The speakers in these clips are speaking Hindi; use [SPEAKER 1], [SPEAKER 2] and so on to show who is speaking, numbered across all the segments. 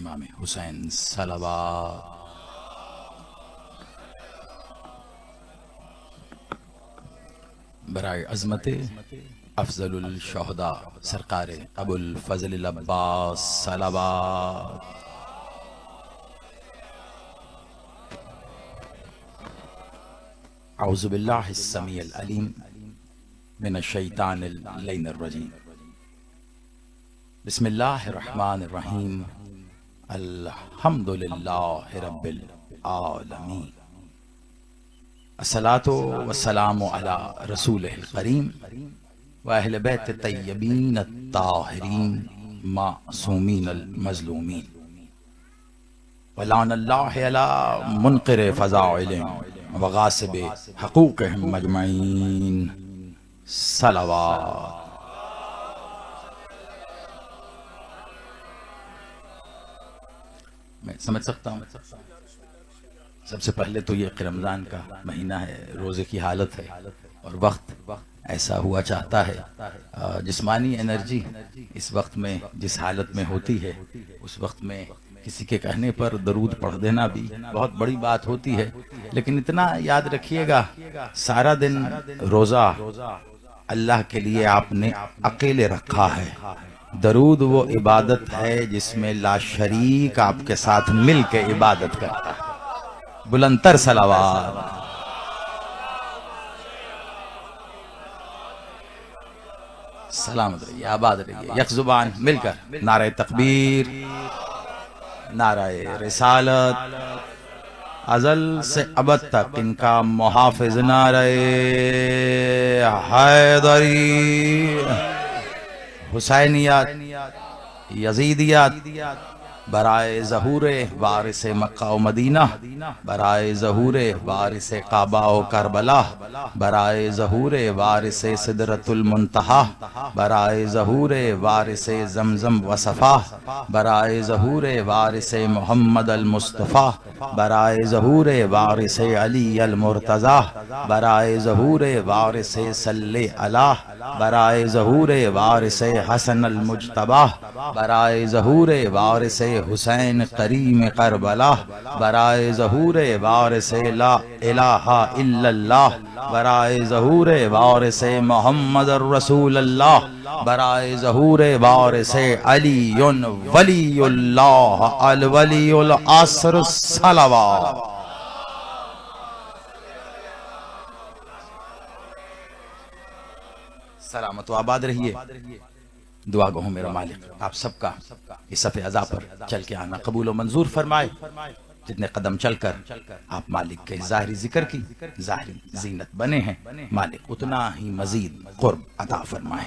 [SPEAKER 1] इमाम हुसैन सलावत। बराए अज़मत अफजलुल शुहदा सरकार अबुल फजल अब्बास सलावत। औज़ु बिल्लाहि अस्समीइल अलीम मिनश शैतानिर रजीम। बिस्मिल्लाहिर रहमानिर रहीम। अल्हम्दुलिल्लाहि रब्बिल आलमीन। अस्सलातु वस्सलामु अला रसूलिल करीम व अहले बैत तय्यबीन अत्ताहिरीन मासूमीन अल मज़लूमीन व लानल्लाहि अला मुनकिर फ़ज़ाइलिहिम व गासिब हक़ूक़िहिम अजमईन सलावत। मैं समझ सकता हूँ। सबसे पहले तो ये कि रमज़ान का महीना है, रोज़े की हालत है और वक्त ऐसा हुआ चाहता है। जिस्मानी एनर्जी इस वक्त में जिस हालत में होती है, उस वक्त में किसी के कहने पर दरूद पढ़ देना भी बहुत बड़ी बात होती है। लेकिन इतना याद रखिएगा, सारा दिन रोज़ा अल्लाह के लिए आपने अकेले रखा है। दरूद वो इबादत है जिसमें ला शरीक आपके साथ मिल के इबादत करता है। बुलंदतर सलावत। सलामत रहिए, आबाद रहिए। यक जुबान मिलकर नारे तकबीर, नारे रिसालत, अजल से अबद तक इनका मुहाफिज नारे हैदरी, हुसैनियत, यजीदियत, बराए ज़हूरे वारिस मक्का व मदीना, बराए ज़हूरे वारिस काबा व करबला, बराए ज़हूरे वारिस सिदरतुल मुंतहा, बराए ज़हूरे वारिस ज़मज़म व सफ़ा, बराए ज़हूरे वारिस मोहम्मद अल मुस्तफ़ा, बराए ज़हूरे वारिस अली अल मुर्तज़ा, बराए ज़हूरे वारिस सल्ले अला, बराए ज़हूरे वारिस हसन अल मुज्तबा, बराए ज़हूरे वारिस हुसैन करीम करबला, बराए ज़हूरे वारिस ला इलाहा इल्लल्लाह, बराए ज़हूरे वारिस मोहम्मद रसूलुल्लाह, बराए ज़हूरे वारिस अलीयुन वलीयुल्लाह अल वलीउल असर सलावत। सलामत व आबाद रहिए। दुआ गो मेरा मालिक आप सबका इस सफ़े अज़ा पर चल के आना कबूल व मंजूर फरमाए। जितने कदम चलकर आप मालिक के ज़ाहिरी जिक्र की ज़ाहिरी जीनत बने हैं, मालिक उतना ही मजीद क़ुर्ब अता फरमाए।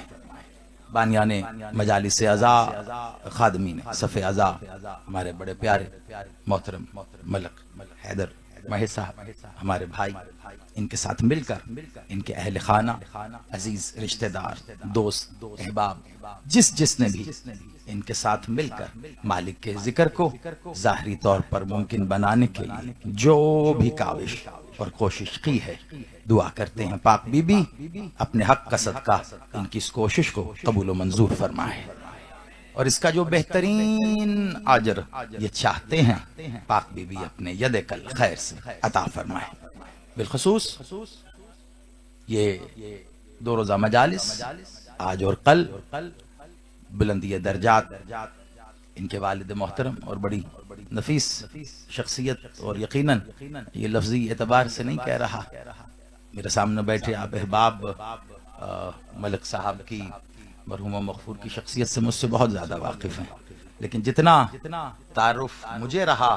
[SPEAKER 1] बानियाने मजालिस अज़ा, खादमीन सफ़े अज़ा, हमारे बड़े प्यारे मोहतरम मलक हैदर महेश साहब, हमारे भाई, इनके साथ मिलकर इनके अहल खाना, अजीज रिश्तेदार, दोस्त अहबाब, जिसने भी इनके साथ मिलकर मालिक के जिक्र को ज़ाहिरी तौर पर मुमकिन बनाने के लिए जो भी काविश और कोशिश की है, दुआ करते हैं पाक बीबी अपने हक का सदका इनकी इस कोशिश को कबूल व मंजूर फरमाए और इसका जो बेहतरीन अजर ये चाहते हैं पाक बीबी अपने यद कल खैर से अता फरमाए। बिलखसूस ये दो रोज़ा मजालिस आज और कल बुलंदी दर्जात इनके वालिद मोहतरम और बड़ी नफीस शख्सियत, और यकीनन ये लफ्जी एतबार से नहीं कह रहा, मेरे सामने बैठे आप अहबाब मलिक साहब की मरहूमा मग़फ़ूर की शख्सियत से मुझसे बहुत ज़्यादा वाकिफ़ हैं, लेकिन जितना तारुफ मुझे रहा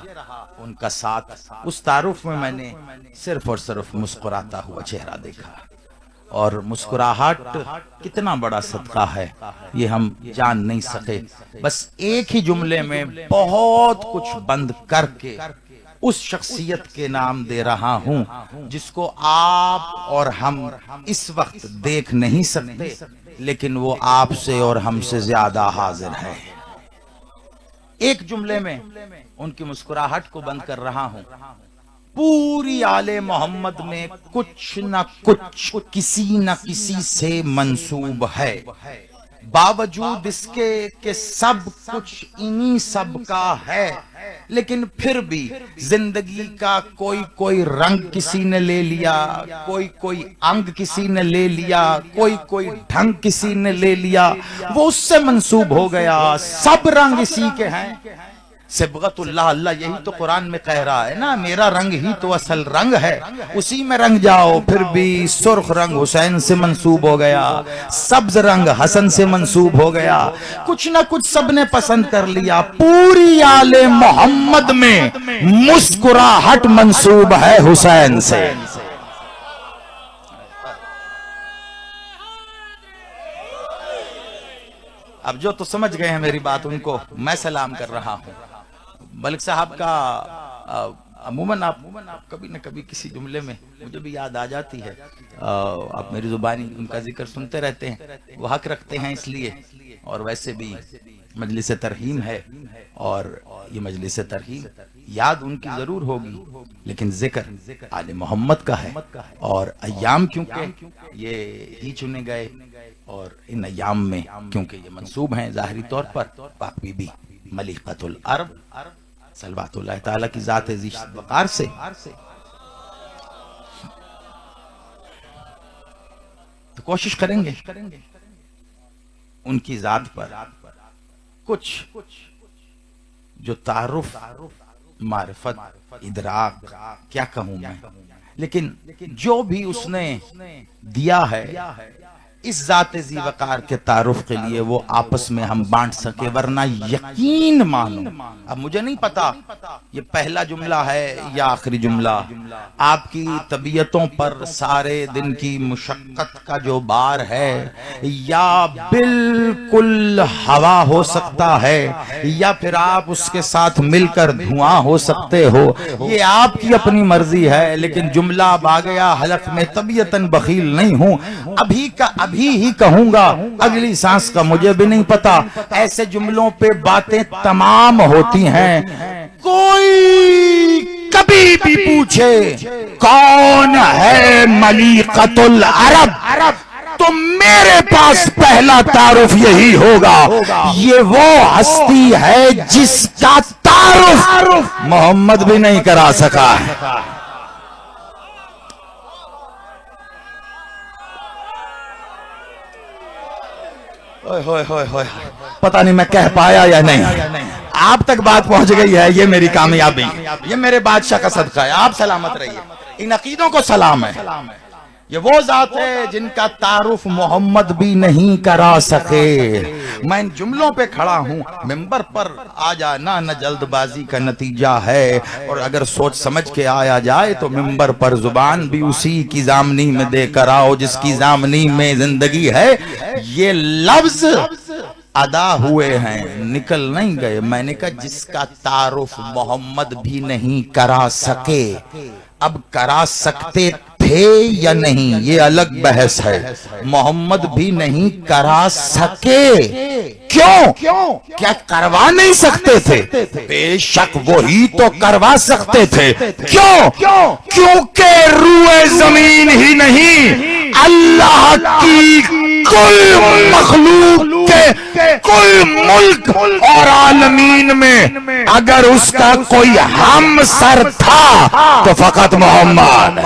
[SPEAKER 1] उनका साथ, उस तारुफ में मैंने सिर्फ और सिर्फ मुस्कुराता हुआ चेहरा देखा। और मुस्कुराहट कितना बड़ा सदका है ये हम जान नहीं सके। बस एक ही जुमले में बहुत कुछ बंद करके उस शख्सियत के नाम दे रहा हूं जिसको आप और हम इस वक्त देख नहीं सकते, लेकिन वो आपसे और हमसे ज्यादा हाजिर है। एक जुमले में उनकी मुस्कुराहट को बंद कर रहा हूं। पूरी आले मोहम्मद में कुछ न कुछ किसी न किसी से मंसूब है। बावजूद इसके कि सब कुछ इन्हीं सब का है, लेकिन फिर भी जिंदगी का कोई कोई रंग किसी ने ले लिया, कोई कोई अंग किसी ने ले लिया, कोई कोई ढंग किसी ने ले लिया, वो उससे मंसूब हो गया। सब रंग इसी के हैं। सिबगतुल्लाह, अल्लाह यही तो कुरान में कह रहा है ना, मेरा रंग ही तो असल रंग है, उसी में रंग जाओ। फिर भी सुर्ख रंग हुसैन से मंसूब हो गया, सब्ज रंग हसन से मंसूब हो गया, कुछ ना कुछ सबने पसंद कर लिया। पूरी आले मोहम्मद में मुस्कुराहट मंसूब है हुसैन से। अब जो तो समझ गए हैं मेरी बात, उनको मैं सलाम कर रहा हूं। मलिक साहब का अमूमन आप कभी न कभी किसी जुमले में मुझे भी याद आ जाती है। आप मेरी जुबानी उनका जिक्र सुनते रहते हैं, वो हक रखते हैं इसलिए, और वैसे भी मजलिस तरहीम है और ये मजलिस तरहीम याद उनकी जरूर होगी, लेकिन जिक्र आले मोहम्मद का है। और अय्याम क्योंकि ये ही चुने गए, और इन अय्याम में क्योंकि ये मंसूब हैं ज़ाहिरी तौर पर पाक बीबी मलिकतुल अरब सल्वातुल्लाह ताला की ज़ात इज़्ज़त वक़ार से, तो कोशिश करेंगे उनकी ज़ात पर कुछ जो तारुफ, मारिफत, इदराक, क्या कहूं मैं, लेकिन जो भी उसने दिया है इस ज़ाते ज़ी वक़ार के तारुफ के लिए वो आपस में हम बांट सके। वरना यकीन मानो, अब मुझे नहीं पता ये पहला जुमला है या आखिरी जुमला, आपकी तबीयतों पर सारे दिन की मुशक्कत का जो बार है, या बिल्कुल हवा हो सकता है, या फिर आप उसके साथ मिलकर धुआं हो सकते हो, ये आपकी अपनी मर्जी है। लेकिन जुमला अब आ गया हलक में, तबीयतन बखील नहीं हूं, अभी का अभी ही कहूंगा, अगली सांस का मुझे भी नहीं पता। ऐसे जुमलों पे बातें तमाम होती हैं। कोई कभी भी पूछे कौन है मलिकतुल अरब, तो मेरे पास पहला तारुफ यही होगा, ये वो हस्ती है जिसका तारुफ मोहम्मद भी नहीं करा सका है। होय होय होय, पता नहीं मैं कह पाया या नहीं, आप तक बात पहुंच गई है, ये मेरी कामयाबी, ये मेरे बादशाह का सदका है। आप सलामत रहिए, इन अकीदों को सलाम है। ये वो जात है जिनका तारुफ मोहम्मद भी नहीं करा सके। मैं इन जुमलों पे खड़ा हूं, मिंबर पर आ जाना न जल्दबाजी का नतीजा है, और अगर सोच समझ के आया जाए तो मिंबर पर जुबान भी उसी की जामनी में देकर आओ जिसकी जामनी में जिंदगी है। ये लफ्ज अदा हुए हैं, निकल नहीं गए। मैंने कहा जिसका तारुफ मोहम्मद भी नहीं करा सके, अब करा सकते थे या नहीं ये अलग बहस है। मोहम्मद भी नहीं करा सके, क्यों? क्या करवा नहीं सकते थे? बेशक वही तो करवा सकते थे। क्यों? क्योंकि रूए जमीन ही नहीं, अल्लाह की कुल मखलूक के कुल मुल्क और आलमीन में अगर उसका कोई हमसर था तो फकत मोहम्मद।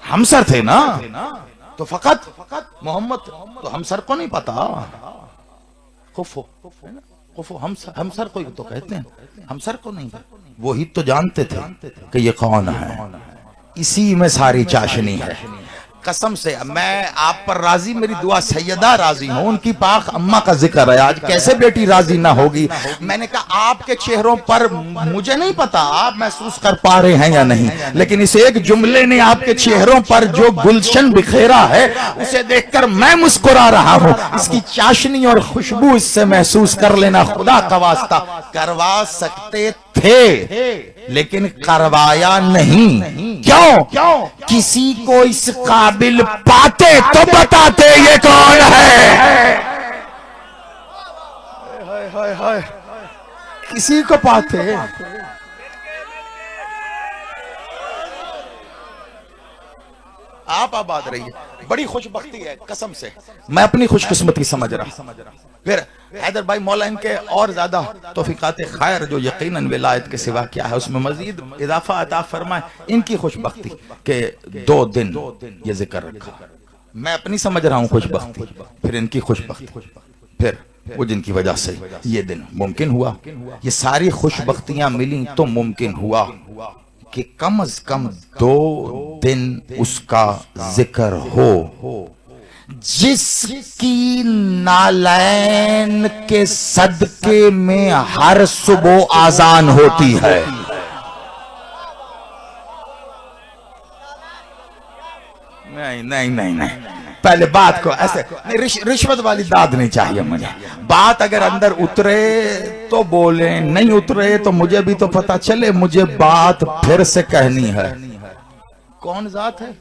[SPEAKER 1] हमसर थे ना, तो फकत मोहम्मद। तो हमसर को नहीं पता, खुफो हमसर को तो कहते हैं, हमसर को नहीं, वही तो जानते थे कि ये कौन है। इसी में सारी चाशनी है। कसम से मैं आप पर राजी, मेरी दुआ सैयदा राजी हो, उनकी पाक अम्मा का जिक्र है आज, कैसे बेटी राजी ना होगी। मैंने कहा आपके चेहरों पर, मुझे नहीं पता आप महसूस कर पा रहे हैं या नहीं, लेकिन इस एक जुमले ने आपके चेहरों पर जो गुलशन बिखेरा है उसे देखकर मैं मुस्कुरा रहा हूं। इसकी चाशनी और खुशबू इससे महसूस कर लेना, खुदा का वास्ता। करवा सकते थे लेकिन करवाया नहीं। क्यों? किसी को इस काबिल पाते तो बताते ये कौन है। किसी को पाते, आप आबाद रहिए। बड़ी खुशबख्ती है, कसम से मैं अपनी खुशकिस्मती समझ रहा। फिर हैदर भाई मौला इनके और ज्यादा तौफीकात खैर जो यकीनन विलायत के सिवा क्या है उसमें मजीद इजाफा अता फरमाए। इनकी खुशबख्ती के 2 दिन ये जिक्र रखा, मैं अपनी समझ रहा हूँ खुशबख्ती, फिर इनकी खुशबख्ती, फिर वो जिनकी वजह से ये दिन मुमकिन हुआ। ये सारी खुशबख्तियां मिली तो मुमकिन हुआ कि कम अज कम 2 दिन उसका जिक्र हो जिसकी नालैन के सदके में हर सुबह आजान होती है। नहीं नहीं नहीं नहीं, पहले बात को ऐसे रिश्वत वाली दाद नहीं चाहिए मुझे। बात अगर अंदर उतरे तो बोले, नहीं उतरे तो मुझे भी तो पता चले, मुझे बात फिर से कहनी है। कौन जात है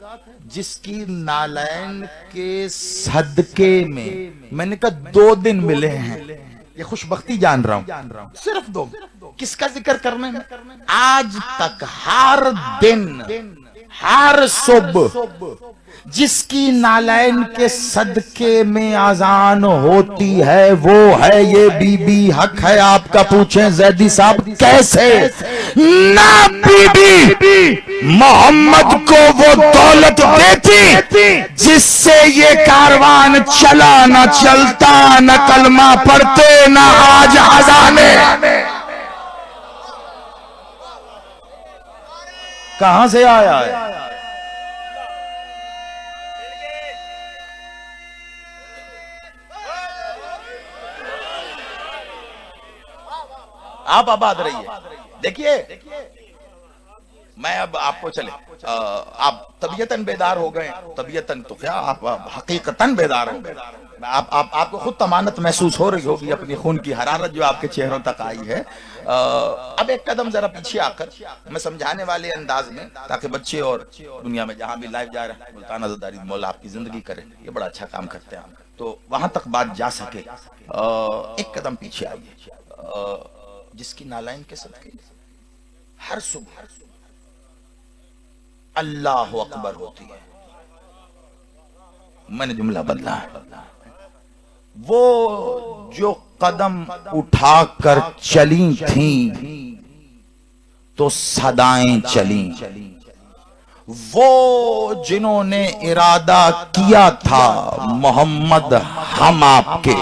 [SPEAKER 1] जिसकी नालैन के सदके में, मैंने कहा 2 दिन मिले हैं, ये खुशबख्ती जान रहा हूं, सिर्फ 2। किसका जिक्र करने में? आज तक हर दिन हर सुबह जिसकी नालैन के सदके में आजान होती है वो है ये बीबी हक है। आपका पूछें जैदी साहब कैसे? ना बीबी मोहम्मद को वो दौलत देती जिससे ये कारवान चला, न चलता, न कलमा पढ़ते, न आज अजाने। कहां से आया है? आप आबाद रहिए। देखिए मैं अब आपको चले, आप तबीयतन बेदार हो गए, तबीयतन तो क्या आप हकीकतन बेदार हो गए। आपको खुद तमानत महसूस हो रही होगी, अपनी खून की हरारत जो आपके चेहरों तक आई है। अब एक कदम जरा पीछे आकर मैं समझाने वाले अंदाज में, ताकि बच्चे और दुनिया में जहां भी लाइव जा रहे हैं मुल्तान आज़ादारी मौला आपकी जिंदगी करे, ये बड़ा अच्छा काम करते हैं, तो वहां तक बात जा सके। एक कदम पीछे आइए। जिसकी नालायन के सदके हर सुबह अल्लाह अकबर होती है। मैंने जुमला बदला है। वो जो कदम उठाकर चली थी तो सदाएं चली, वो जिन्होंने इरादा किया था मोहम्मद हम आपके,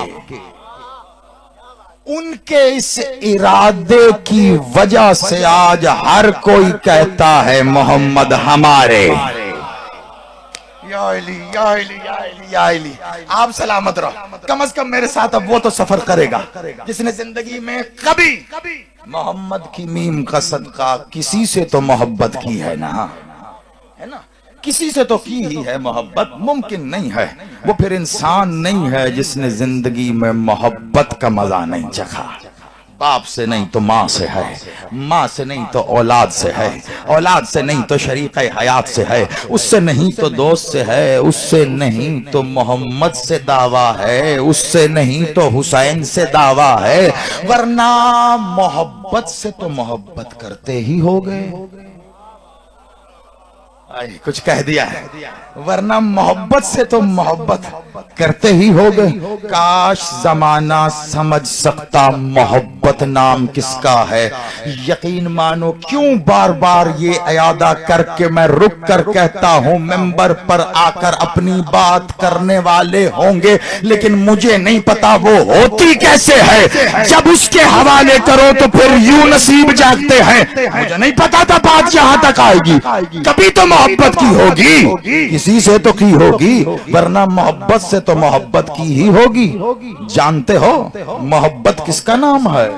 [SPEAKER 1] उनके इस इरादे की वजह से आज हर कोई कहता है मोहम्मद हमारे। या अली, या अली, या अली, या अली। आप सलामत रहो। कम से कम मेरे साथ अब वो तो सफर करेगा जिसने जिंदगी में कभी मोहम्मद की मीम का सदका किसी से तो मोहब्बत की है ना, है ना, किसी से तो की ही है मोहब्बत। मुमकिन नहीं है वो फिर इंसान नहीं है जिसने जिंदगी में मोहब्बत का मजा नहीं चखा। बाप से नहीं तो माँ से है, माँ से नहीं तो औलाद से है, औलाद से नहीं तो शरीक हयात से है, उससे नहीं तो दोस्त से है, उससे नहीं तो मोहम्मद से दावा है, उससे नहीं तो हुसैन से दावा है, वरना मोहब्बत से तो मोहब्बत करते ही हो गए। कुछ कह दिया है, वरना मोहब्बत से तो मोहब्बत करते ही हो गए। काश जमाना समझ सकता मोहब्बत नाम किसका है। यकीन मानो क्यों बार बार ये इयादा करके मैं रुक कर कहता हूं, मेंबर पर आकर अपनी बात करने वाले होंगे, लेकिन मुझे नहीं पता वो होती कैसे है। जब उसके हवाले करो तो फिर यूं नसीब जागते हैं। मुझे नहीं पता था बात यहां तक आएगी, कभी तो मोहब्बत की होगी, किसी से तो की होगी, वरना मोहब्बत से तो मोहब्बत की ही होगी। जानते हो मोहब्बत किसका नाम है?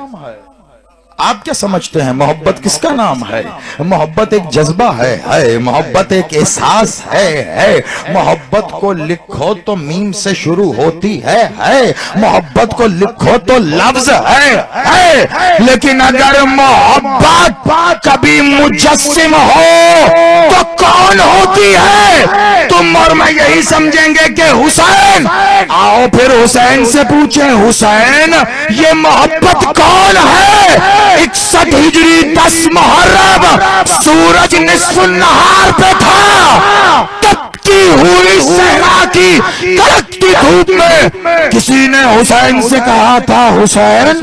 [SPEAKER 1] आप क्या समझते हैं मोहब्बत किसका नाम है? मोहब्बत एक जज्बा है, मोहब्बत एक एहसास है। मोहब्बत को लिखो तो मीम से शुरू होती है। मोहब्बत को लिखो तो लफ्ज है। लेकिन अगर मोहब्बत कभी मुजस्सिम हो तो कौन होती है? तुम और मैं यही समझेंगे कि हुसैन। आओ फिर हुसैन से पूछें, हुसैन ये मोहब्बत कौन है? 61 हिजरी 10 मुहर्रम सूरज निस्फ नहार पे था, तब
[SPEAKER 2] तपती हुई सहरा की कड़कती धूप में किसी ने हुसैन से कहा था, हुसैन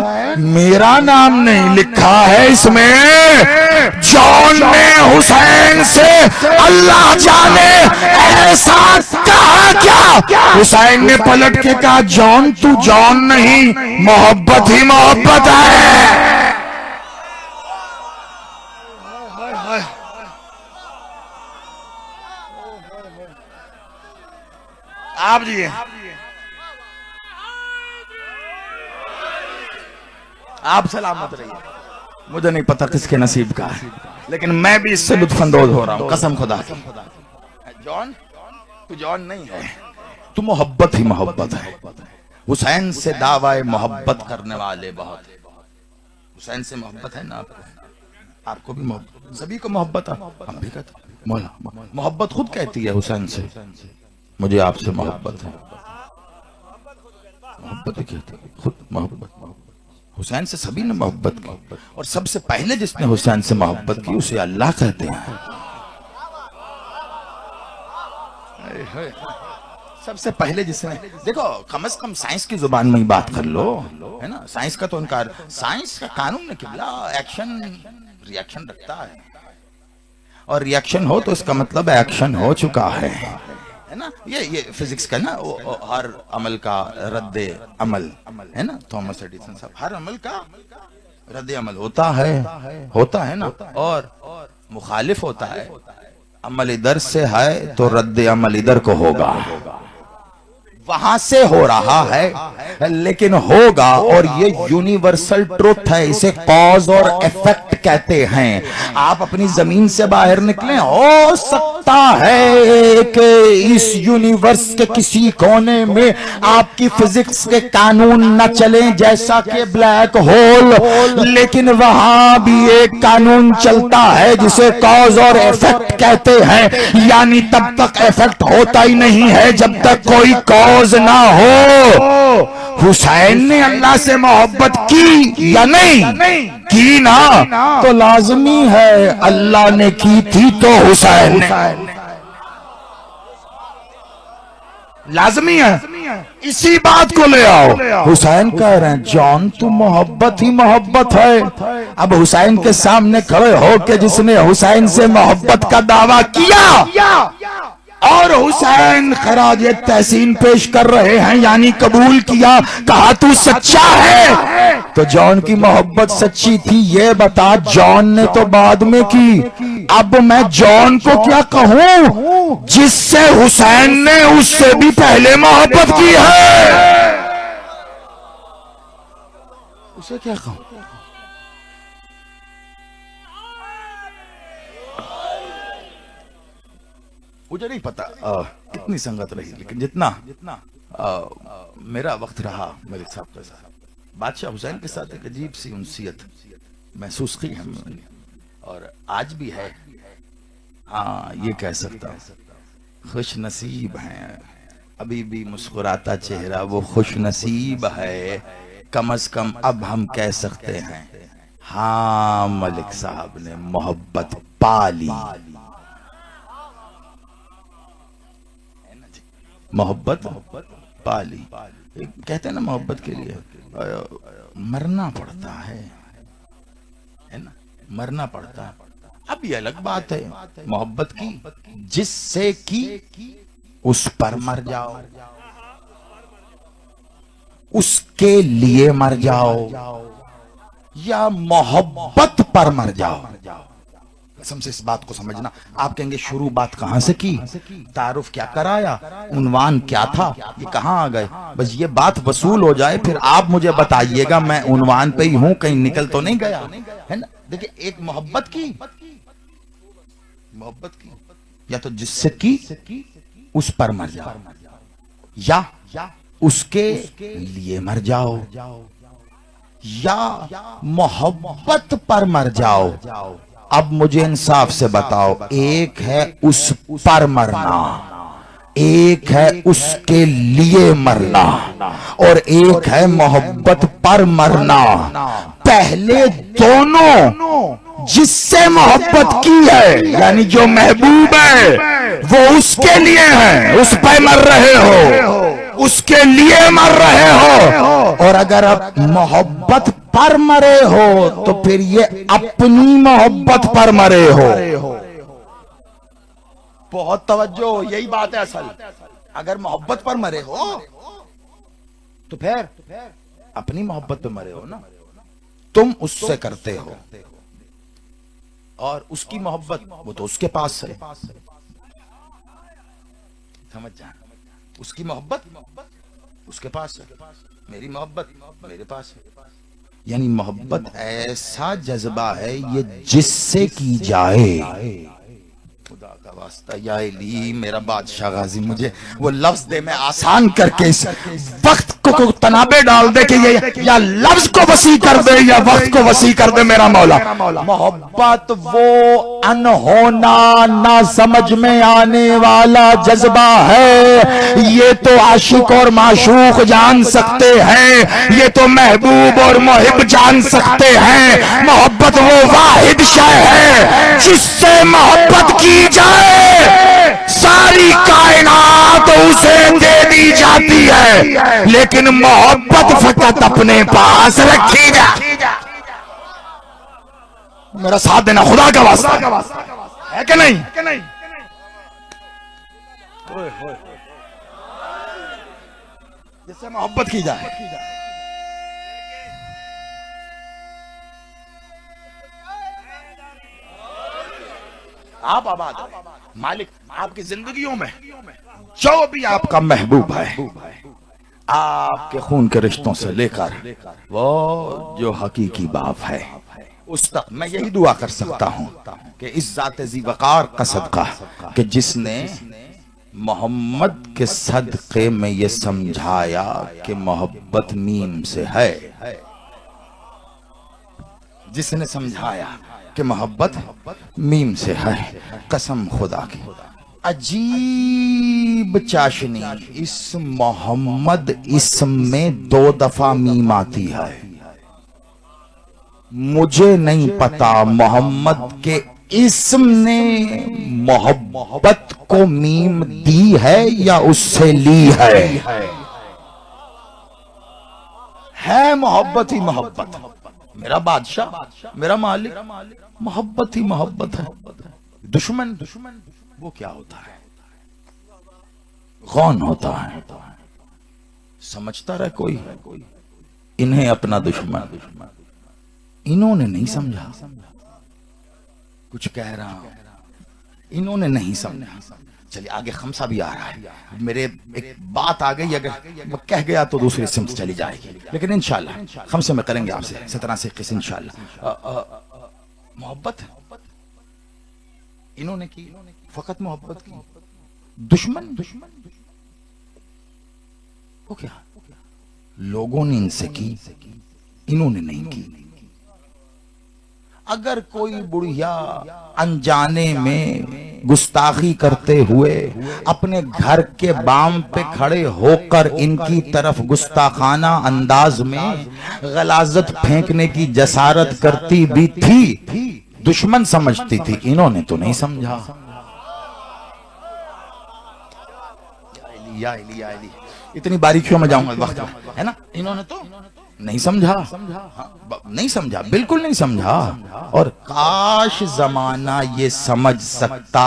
[SPEAKER 2] मेरा नाम नहीं लिखा है इसमें। जॉन ने हुसैन से अल्लाह जाने ऐसा कहा क्या? हुसैन ने पलट के कहा, जॉन तू जॉन नहीं, मोहब्बत ही मोहब्बत है। आप जी
[SPEAKER 1] आप सलामत रहिए। मुझे नहीं पता किसके नसीब का है, लेकिन मैं भी इससे लुत्फानंदोज हो रहा हूं, कसम खुदा की। जॉन तू जॉन नहीं है, तू मोहब्बत ही मोहब्बत है। हुसैन से दावाए मोहब्बत करने वाले बहुत। हुसैन से मोहब्बत है ना आपको भी मोहब्बत, सभी को मोहब्बत है, हम भी कहते हैं। मौला मोहब्बत खुद कहती है हुसैन से, मुझे आपसे मोहब्बत है। मोहब्बत ही कहती है खुद, मोहब्बत। हुसैन से सभी ने मोहब्बत की, और सबसे पहले जिसने हुसैन से मोहब्बत की उसे अल्लाह कहते हैं। सबसे पहले जिसने, देखो कम से कम साइंस की जुबान में ही बात कर लो, है ना। साइंस का तो इनकार, साइंस का कानून है किबला, एक्शन रिएक्शन रखता है, और रिएक्शन हो तो इसका मतलब एक्शन हो चुका है ना। ये फिजिक्स का ना, हर अमल का रद्दे अमल है ना। थॉमस एडिसन साहब, हर अमल का रद्दे अमल होता है ना, और मुखालिफ होता है। अमल इधर से है तो रद्दे अमल इधर को होगा, वहां से हो रहा है लेकिन होगा। और ये यूनिवर्सल ट्रुथ है, इसे कॉज और इफेक्ट कहते हैं। आप अपनी जमीन से बाहर निकले, हो सकता है कि इस यूनिवर्स के किसी कोने में आपकी फिजिक्स के कानून न चले, जैसा कि ब्लैक होल, लेकिन वहां भी एक कानून चलता है जिसे कॉज और इफेक्ट कहते हैं। यानी तब तक इफेक्ट होता ही नहीं है जब तक कोई कॉज ना हो। हुसैन ने अल्लाह से मोहब्बत की या नहीं की ना, तो लाजमी है अल्लाह ने की थी तो हुसैन ने, लाजमी है। इसी बात को ले आओ। हुसैन कह रहे हैं, जॉन तू मोहब्बत ही मोहब्बत है। अब हुसैन के सामने खड़े हो के जिसने हुसैन से मोहब्बत का दावा किया और हुसैन खराज तहसीन पेश कर रहे हैं, यानी कबूल किया, कहा तू सच्चा है, तो जॉन की मोहब्बत सच्ची थी ये बता। जॉन ने तो बाद में की, अब मैं जॉन को क्या कहूं जिससे हुसैन ने उससे भी पहले मोहब्बत की है, उसे क्या कहूं? मुझे नहीं पता कितनी संगत रही, लेकिन जितना मेरा वक्त रहा मलिक साहब के साथ, बादशाह हुसैन के साथ एक अजीब सी उनसियत महसूस की है, और आज भी है। हाँ, ये कह सकता हूँ खुश नसीब है, अभी भी मुस्कुराता चेहरा वो खुश नसीब है। कम से कम अब हम कह सकते हैं, हाँ मलिक साहब ने मोहब्बत पा ली। मोहब्बत पा ली। कहते हैं ना, मोहब्बत के लिए मरना पड़ता है ना, मरना पड़ता है। अब ये अलग बात है मोहब्बत की, जिससे की उस पर मर जाओ, उसके लिए मर जाओ, या मोहब्बत पर मर जाओ। कसम से इस बात को समझना। आप कहेंगे शुरू बात कहां से की, तारुफ क्या कराया, उन्वान क्या था, ये कहां आ गए। बस ये बात वसूल हो जाए फिर आप मुझे बताइएगा मैं उन्वान पे ही हूं, कहीं निकल तो नहीं गया, है ना। देखिए, एक मोहब्बत की या तो जिससे की उस पर मर जाओ, या उसके लिए मर जाओ, या मोहब्बत पर मर जाओ। अब मुझे इंसाफ से बताओ, एक है उस पर मरना, एक है उसके लिए मरना, और एक है मोहब्बत पर मरना। पहले दोनों जिससे मोहब्बत की है, यानी जो महबूब है,
[SPEAKER 2] वो उसके लिए है, उस पे मर रहे हो, उसके लिए मर रहे हो। और अगर आप मोहब्बत पर मरे हो तो फिर ये अपनी मोहब्बत पर मरे हो। बहुत तवज्जो, यही बात है असल। अगर मोहब्बत पर मरे हो तो फिर अपनी मोहब्बत पे मरे हो ना। तुम उससे करते हो और उसकी मोहब्बत वो तो उसके पास है, समझ जा। उसकी मोहब्बत उसके पास है, मेरी मोहब्बत मेरे पास है। यानी मोहब्बत ऐसा जज्बा है ये जिससे की जाए। खुदा का वास्ता या इली मेरा बादशाह गाजी, मुझे वो लफ्ज दे, मैं आसान करके इस वक्त को तनाबे डाल दे कि ये या लफ्ज को वसी कर दे या वक्त को वसी कर दे मेरा मौला। मोहब्बत वो अनहोना ना समझ में आने वाला जज्बा है। ये तो आशिक और माशूक जान सकते हैं, ये तो महबूब और मुहिब जान सकते हैं। मोहब्बत वो वाहिद शय है जिससे मोहब्बत की जाए, सारी कायनात उसे दे दी जाती है, लेकिन मोहब्बत फकत अपने पास रखी जा। मेरा साथ देना खुदा का वास्ता है कि नहीं? जिससे मोहब्बत की जाए। आप आबाद मालिक आपकी जिंदगियों में जो भी आपका महबूब है, आपके खून के रिश्तों से लेकर वो जो हकीकी बाप है उस तक मैं यही दुआ कर सकता हूं कि इस ज़ाते ज़ी वक़ार का सदका कि जिसने मोहम्मद के सदक़े में ये समझाया कि मोहब्बत मीम से है, जिसने समझाया कि मोहब्बत मीम से है, कसम खुदा की अजीब चाशनी इस मोहम्मद इसम में 2 दफा मीम आती है। मुझे नहीं पता मोहम्मद के इसम ने मोहब्बत को मीम दी है या उससे ली है मोहब्बत ही मोहब्बत। मेरा बादशाह मेरा मालिक मोहब्बत ही मोहब्बत है। दुश्मन वो क्या होता है? कौन होता है? समझता रहे कोई इन्हें अपना दुश्मन, इन्होंने नहीं समझा। कुछ कह रहा हूं, इन्होंने नहीं समझा। चलिए आगे खमसा भी आ रहा है। मेरे एक बात आ गई, अगर मैं कह गया तो दूसरी सिमत चली जाएगी, लेकिन इंशाल्लाह खमसे में करेंगे आपसे 17 से 21 इंशाल्लाह। मोहब्बत इन्होंने की, फकत मोहब्बत की। दुश्मन वो क्या? लोगों ने इनसे की, इन्होंने नहीं की। अगर कोई बुढ़िया अनजाने में गुस्ताखी करते हुए अपने घर के बाम पे खड़े होकर इनकी तरफ गुस्ताखाना अंदाज में गलाजत फेंकने की जसारत करती भी थी, दुश्मन समझती थी। इन्होंने तो नहीं समझा। या इली इतनी बारीकियों में जाऊंगा वक्त है ना। इन्होंने तो नहीं समझा, नहीं समझा, बिल्कुल नहीं समझा। और काश जमाना ये समझ सकता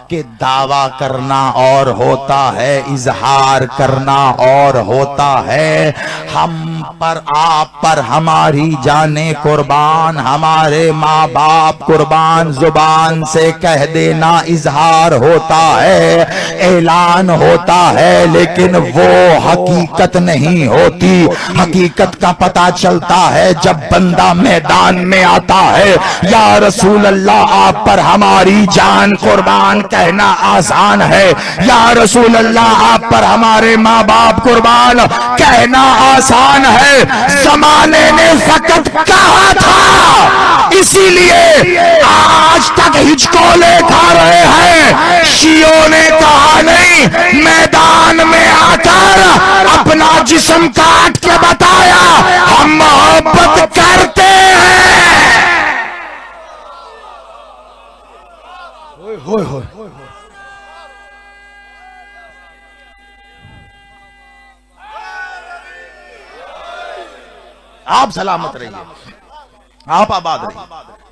[SPEAKER 2] कि दावा करना और होता है, इजहार करना और होता है। हम पर, आप पर, हमारी जाने कुर्बान, हमारे माँ बाप कुर्बान, जुबान से कह देना इजहार होता है, ऐलान होता है, लेकिन वो हकीकत नहीं होती। हकीकत का पता चलता है जब बंदा मैदान में आता है। या रसूल अल्लाह आप पर हमारी जान कुर्बान कहना आसान है, या रसूल अल्लाह आप पर हमारे माँ बाप कुर्बान कहना आसान है। जमाने ने फकत कहा था, इसीलिए आज तक हिचकोले खा रहे हैं। शियों ने कहा नहीं, मैदान में आकर अपना जिस्म काट के बताया हम मोहब्बत करते हैं।
[SPEAKER 1] आप सलामत रहिए, आप आबाद रहिए,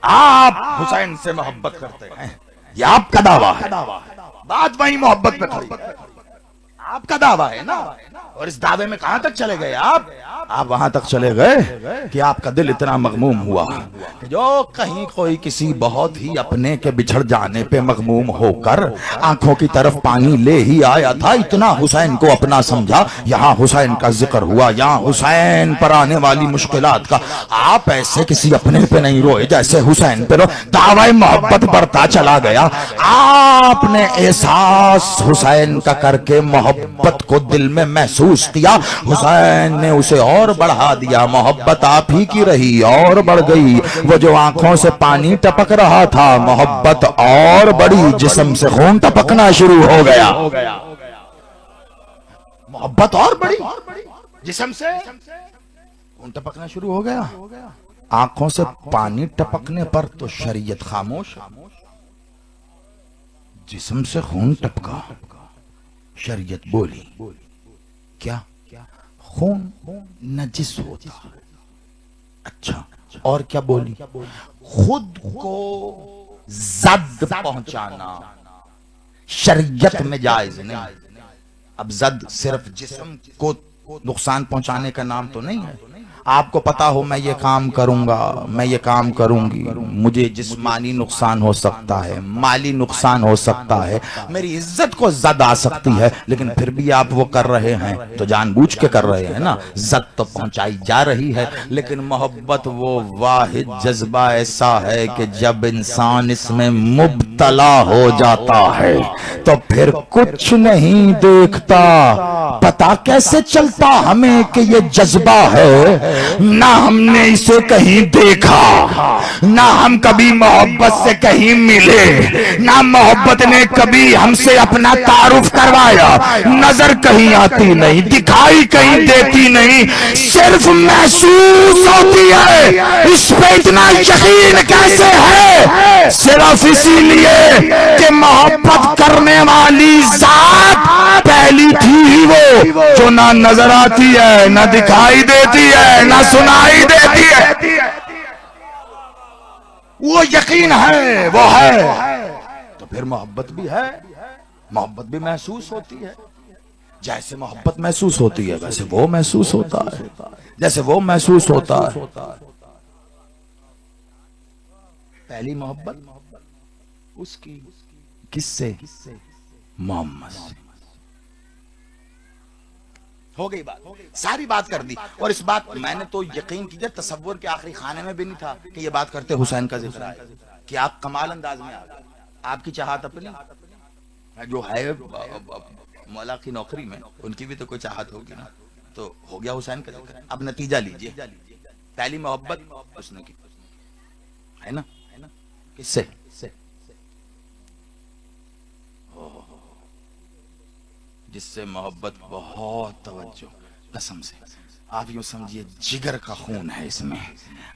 [SPEAKER 1] आप हुसैन से मोहब्बत करते हैं, ये आपका दावा है। बात वही मोहब्बत पे खड़ी, आपका दावा है ना। और इस दावे में कहां तक चले गए आप वहां तक चले गए कि आपका दिल इतना मगमूम हुआ कि जो कहीं कोई किसी बहुत ही अपने के बिछड़ जाने पे मगमूम होकर आंखों की तरफ पानी ले ही आया था, इतना हुसैन को अपना समझा। यहाँ हुसैन का जिक्र हुआ, यहाँ हुसैन पर आने वाली मुश्किलात का। आप ऐसे किसी अपने पे नहीं रोए जैसे हुसैन पे रो। दावा मोहब्बत बढ़ता चला गया। आपने एहसास हुसैन का करके मोहब्बत को दिल में महसूस किया, हुसैन ने उसे और बढ़ा दिया। मोहब्बत आप ही की रही और बढ़ गई। वो जो आंखों से पानी टपक रहा था, मोहब्बत और बड़ी, जिस्म से खून टपकना शुरू हो गया। मोहब्बत और बड़ी, जिस्म से खून टपकना शुरू हो गया। आंखों से पानी टपकने पर तो शरीयत खामोश, जिस्म से खून टपका, शरीयत बोली क्या? खून नजिस होता। अच्छा, और क्या बोली? खुद को जद पहुंचाना शरीयत में जायज नहीं। अब जद सिर्फ जिस्म को नुकसान पहुंचाने का नाम तो नहीं है। आपको पता हो मैं ये काम करूंगा, मैं ये काम करूंगी, मुझे जिस्मानी नुकसान हो सकता है, माली नुकसान हो सकता है, मेरी इज्जत को जद आ सकती है, लेकिन फिर भी आप वो कर रहे हैं तो जानबूझ के कर रहे हैं ना। जद तो पहुंचाई जा रही है, लेकिन मोहब्बत वो वाहिद जज्बा ऐसा है कि जब इंसान इसमें मुब्तला हो जाता है तो फिर कुछ नहीं देखता। पता कैसे चलता हमें कि ये जज्बा है? ना हमने इसे कहीं देखा, ना हम कभी मोहब्बत से कहीं मिले, ना मोहब्बत ने कभी हमसे अपना तारुफ करवाया। नजर कहीं आती नहीं, दिखाई कहीं देती नहीं, सिर्फ महसूस होती है। इस पे इतना यकीन कैसे है? सिर्फ इसीलिए कि मोहब्बत करने वाली जात पहली थी ही वो, जो ना नजर आती है, ना दिखाई देती है, ना सुनाई देती है। वो यकीन है, वो है, तो फिर मोहब्बत भी है, मोहब्बत भी महसूस होती है। जैसे मोहब्बत महसूस होती है वैसे वो महसूस होता है, जैसे वो महसूस होता है। पहली मोहब्बत उसकी किससे? मोहम्मद से। हो गई बात, सारी बात कर दी। और इस बात मैंने तो यकीन कीजिए तसव्वुर के आखिरी खाने में भी नहीं था कि ये बात करते हुसैन का जिक्र है, कि आप कमाल अंदाज में आ गए। आपकी चाहत अपनी जो है मौला की नौकरी में, उनकी भी तो कोई चाहत होगी ना, तो हो गया हुसैन का जिक्र। अब नतीजा लीजिए, पहली मोहब्बत उसने की है ना, किससे? जिससे मोहब्बत बहुत तवज्जो, कसम से आप यूं समझिए जिगर का खून है इसमें।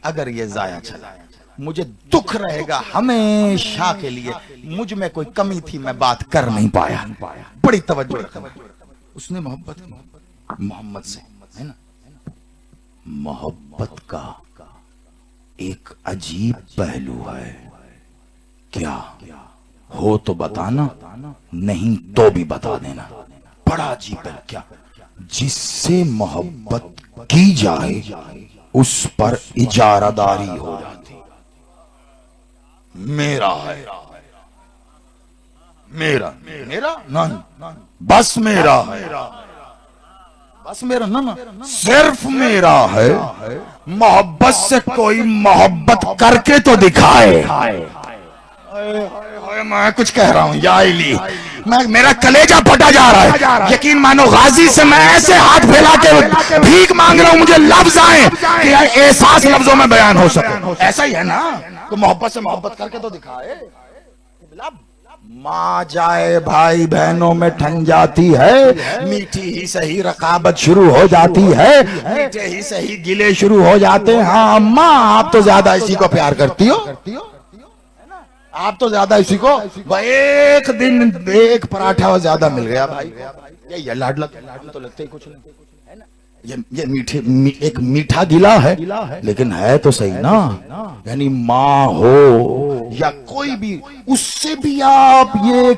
[SPEAKER 1] अगर ये जाया चला मुझे दुख रहेगा हमेशा के लिए। मुझ में कोई कमी थी, मैं बात कर नहीं पाया। बड़ी तवज्जो रखना उसने मोहब्बत की मोहम्मद से, है ना। मोहब्बत का एक अजीब पहलू है। क्या हो तो बताना, नहीं तो भी बता देना। बड़ा अजीब है। क्या? जिससे मोहब्बत की जाए उस पर इजारादारी हो जाती। मेरा है, मेरा मेरा नहीं, बस मेरा है, बस मेरा ना, सिर्फ मेरा है। मोहब्बत से कोई मोहब्बत करके तो दिखाए। मैं कुछ कह रहा हूं या इली, मेरा कलेजा फटा जा रहा है। यकीन मानो गाजी से मैं ऐसे हाथ फैला के भीख मांग रहा हूं, मुझे लफ्ज आए कि एहसास लफ्जों में बयान हो सके। ऐसा ही है ना, तो मोहब्बत से मोहब्बत करके तो दिखाए। माँ जाए भाई बहनों में ठन जाती है, मीठी ही सही रकाबत शुरू हो जाती है, मीठे ही सही गिले शुरू हो जाते हैं। हाँ अम्मा, आप तो ज्यादा इसी को प्यार करती हो, आप तो ज्यादा इसी को। एक दिन एक पराठा ज्यादा मिल गया भाई, ये लाडला तो लगता ही कुछ नहीं है ना।
[SPEAKER 2] ये एक मीठा गिला है, लेकिन है तो सही ना। यानी माँ हो या कोई भी, उससे भी आप ये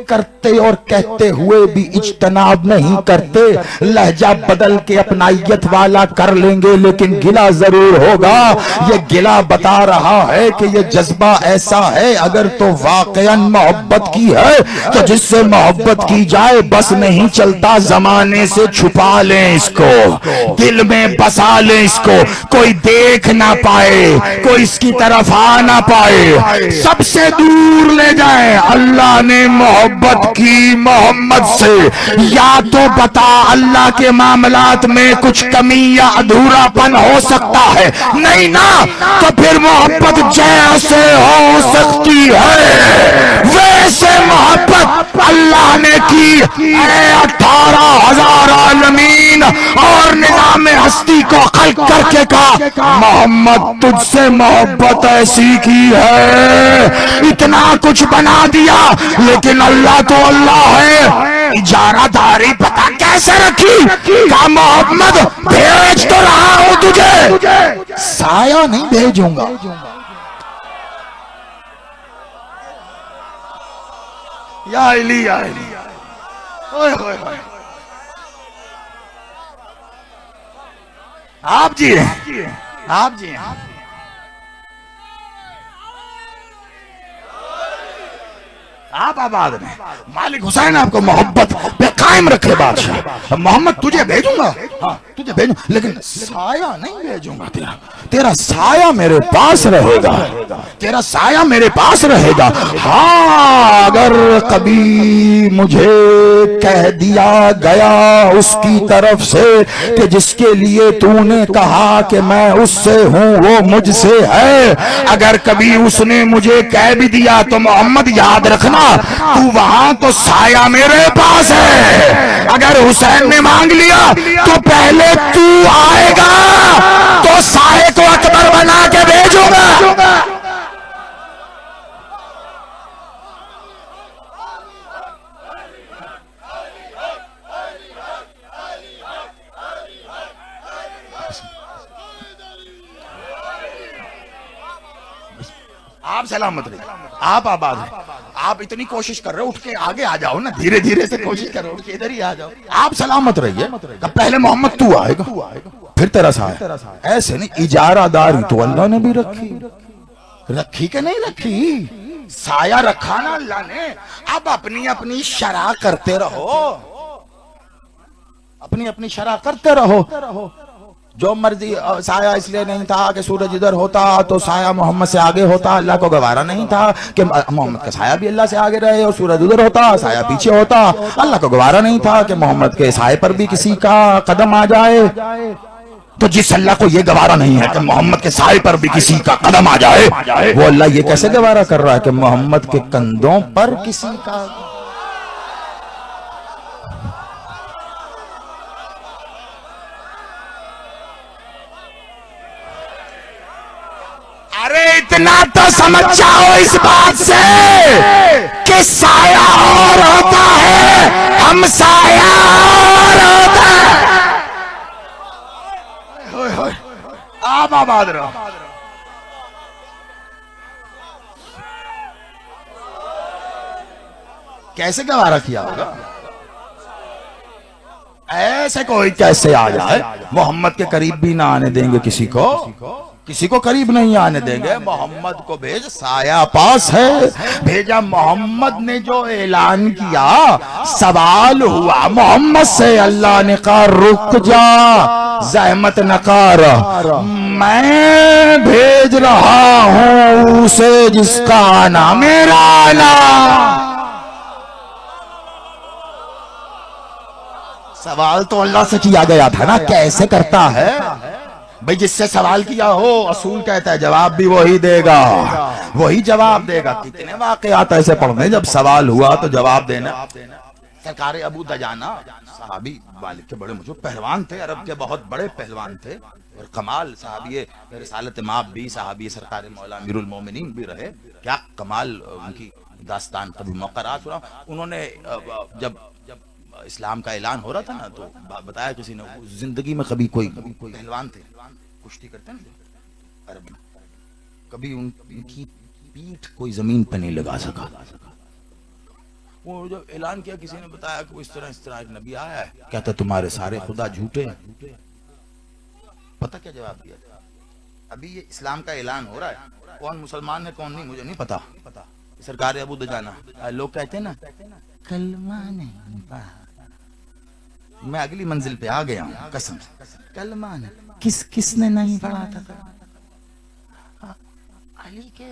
[SPEAKER 2] करते और कहते हुए भी इज्तनाब नहीं करते। लहजा बदल के अपनाइयत वाला कर लेंगे, लेकिन गिला जरूर होगा। ये गिला बता रहा है कि ये जज्बा ऐसा है, अगर तो वाकईन मोहब्बत की है तो जिससे मोहब्बत की जाए बस नहीं चलता, जमाने से छुपा लें इसको, दिल में बसा लें इसको, कोई देख ना पाए, कोई इसकी तरफ आ ना पाए, सबसे दूर ले जाए। अल्लाह ने मोहब्बत की मोहम्मद से, या तो बता अल्लाह के मामलात में कुछ कमी या अधूरापन हो सकता है, नहीं ना तो फिर मोहब्बत जैसे हो सकती है वैसे मोहब्बत अल्लाह ने की। 18,000 आलमीन और निजाम हस्ती को खल्क करके कहा मोहम्मद तुझसे मोहब्बत ऐसी की है, इतना कुछ बना दिया, लेकिन अल्लाह तो अल्लाह है। इजारादारी पता कैसे रखी? का मोहम्मद भेज तो रहा हूं तुझे, साया नहीं भेजूंगा। या अली, या अली, ओए ओए ओए, आप जी हैं, आप जी हैं। आप आबाद में मालिक हुसैन आपको मोहब्बत पे कायम रखे बादशाह। मोहम्मद तुझे भेजूंगा, हाँ तुझे भेजूंगा, लेकिन साया नहीं भेजूंगा तेरा, तेरा साया मेरे पास रहेगा, तेरा साया मेरे पास रहेगा। हाँ अगर कभी मुझे कह दिया गया उसकी तरफ से कि जिसके लिए तूने कहा कि मैं उससे हूँ वो मुझसे है, अगर कभी उसने मुझे कह भी दिया तो मोहम्मद याद रखना तू वहां तो साया मेरे पास है। अगर हुसैन ने मांग लिया तो पहले तू आएगा तो साये को अकबर बना के भेजूंगा। आप सलामत रहिए, आप आबाद हैं। आप इतनी कोशिश कर रहे हो, उठ के आगे आ जाओ ना, धीरे धीरे से कोशिश करो, उठ के इधर ही आ जाओ। आप सलामत रहिए, पहले मोहम्मद तू आएगा फिर तेरा साया। ऐसे नहीं, इजारादारी तो अल्लाह ने भी रखी, रखी के नहीं रखी, साया रखा ना अल्लाह ने। अब अपनी अपनी शरह करते रहो, अपनी अपनी शरह करते रहो। जो मर्जी, साया इसलिए नहीं था कि सूरज इधर होता तो साया मोहम्मद से आगे होता, अल्लाह को गवारा नहीं था कि मोहम्मद का साया भी अल्लाह से आगे रहे, और सूरज उधर होता साया पीछे होता, अल्लाह को गवारा नहीं था कि मोहम्मद के साये पर भी किसी का कदम आ जाए। तो जिस अल्लाह को यह गवारा नहीं है कि मोहम्मद के साये पर भी किसी का कदम आ जाए, वो अल्लाह ये कैसे गवारा कर रहा है कि मोहम्मद के कंधों पर किसी का। अरे इतना तो समझ जाओ इस बात से कि साया और होता है, हम साया और होता है। आप आबाद रहो। कैसे गवारा किया होगा? ऐसे कोई कैसे आ जाए? मोहम्मद के करीब भी ना आने देंगे किसी को, किसी को करीब नहीं आने देंगे। मोहम्मद को भेज, साया पास है। भेजा मोहम्मद ने जो ऐलान किया, सवाल हुआ मोहम्मद से, अल्लाह ने कहा रुक जा, जहमत न कर, मैं भेज रहा हूं उसे जिसका आना मेरा आना। सवाल तो अल्लाह से किया गया था ना, कैसे करता है भाई? जिससे सवाल किया हो, असूल कहता है जवाब भी वही देगा, वही जवाब देगा। कितने वाकयात ऐसे पढ़ने जब सवाल हुआ तो जवाब देना। सरकार अबू दजाना साहबी वालिद के बड़े मुझे पहलवान थे, अरब के बहुत बड़े पहलवान थे, और कमाल साहबी रिसालत माब भी साहबी सरकार मौला अमीरुल मोमिनीन भी रहे। क्या कमाल उनकी दास्तान, कभी मौका रहा सुना। उन्होंने जब
[SPEAKER 1] इस्लाम का ऐलान हो रहा था ना, तो बताया किसी ने, जिंदगी में कभी कोई पहलवान थे, कुश्ती करते हैं ना अरब में, कभी उनकी पीठ कोई जमीन पे नहीं लगा सका। वो जब ऐलान किया, किसी ने बताया कि इस तरह एक नबी आया है, कहता तुम्हारे सारे खुदा झूठे हैं। पता क्या जवाब दिया? अभी ये इस्लाम का ऐलान हो रहा है, कौन मुसलमान है कौन नहीं मुझे नहीं पता, सरकार अबू दजाना, लोग कहते हैं ना कलमा नहीं पढ़ा। मैं अगली मंजिल पे आ गया हूँ कसम से, कलमा नहीं, किसने नहीं पढ़ा था? अली के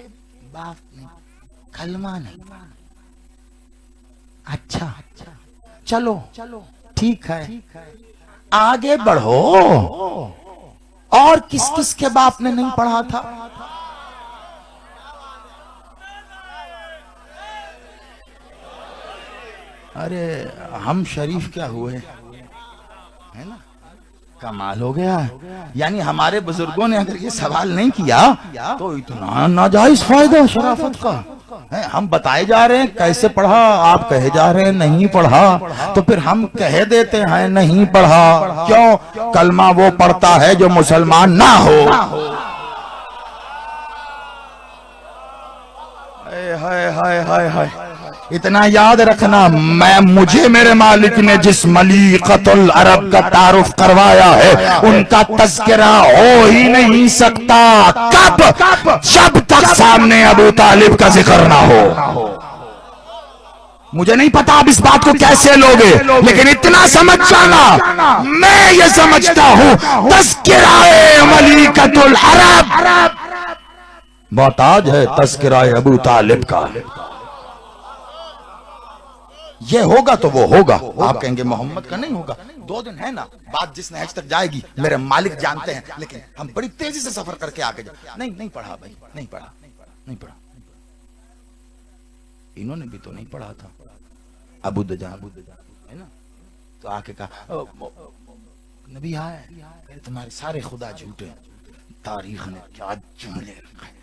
[SPEAKER 1] बाप ने कलमा नहीं पढ़ा। अच्छा चलो ठीक है, आगे बढ़ो, और किस के बाप ने नहीं पढ़ा था? अरे हम शरीफ क्या हुए, है ना, कमाल हो गया। यानी हमारे बुजुर्गों ने अगर ये सवाल नहीं किया तो इतना नाजायज फायदा शराफत का है। हम बताए जा रहे हैं कैसे पढ़ा, आप कहे जा रहे हैं नहीं पढ़ा, तो फिर हम कह देते हैं नहीं पढ़ा। क्यों? कलमा वो पढ़ता है जो मुसलमान ना हो। हाय हाय हाय हाय, इतना याद रखना, मुझे मेरे मालिक ने जिस मलीकतुल अरब का तारुफ करवाया है उनका तज़किरा हो ही नहीं सकता। कब? जब तक सामने अबू तालिब का जिक्र ना हो। मुझे नहीं पता आप इस बात को कैसे लोगे, लेकिन इतना समझ जाना, मैं ये समझता हूं तज़किरा मलीकतुल अरब मोहताज है तज़किरा अबू तालिब का। ये होगा तो वो होगा, आप कहेंगे मोहम्मद का नहीं होगा। 2 दिन है ना, बात जिस नहज तक जाएगी मेरे मालिक जानते हैं, लेकिन हम बड़ी तेजी से सफर करके आगे जाए। नहीं पढ़ा भाई, नहीं पढ़ा। इन्होंने भी तो नहीं पढ़ा था, अबू दजान है ना, तो आके कहा नबी आए, तुम्हारे सारे खुदा झूठे हैं, तारीख ने क्या जुमले रखे।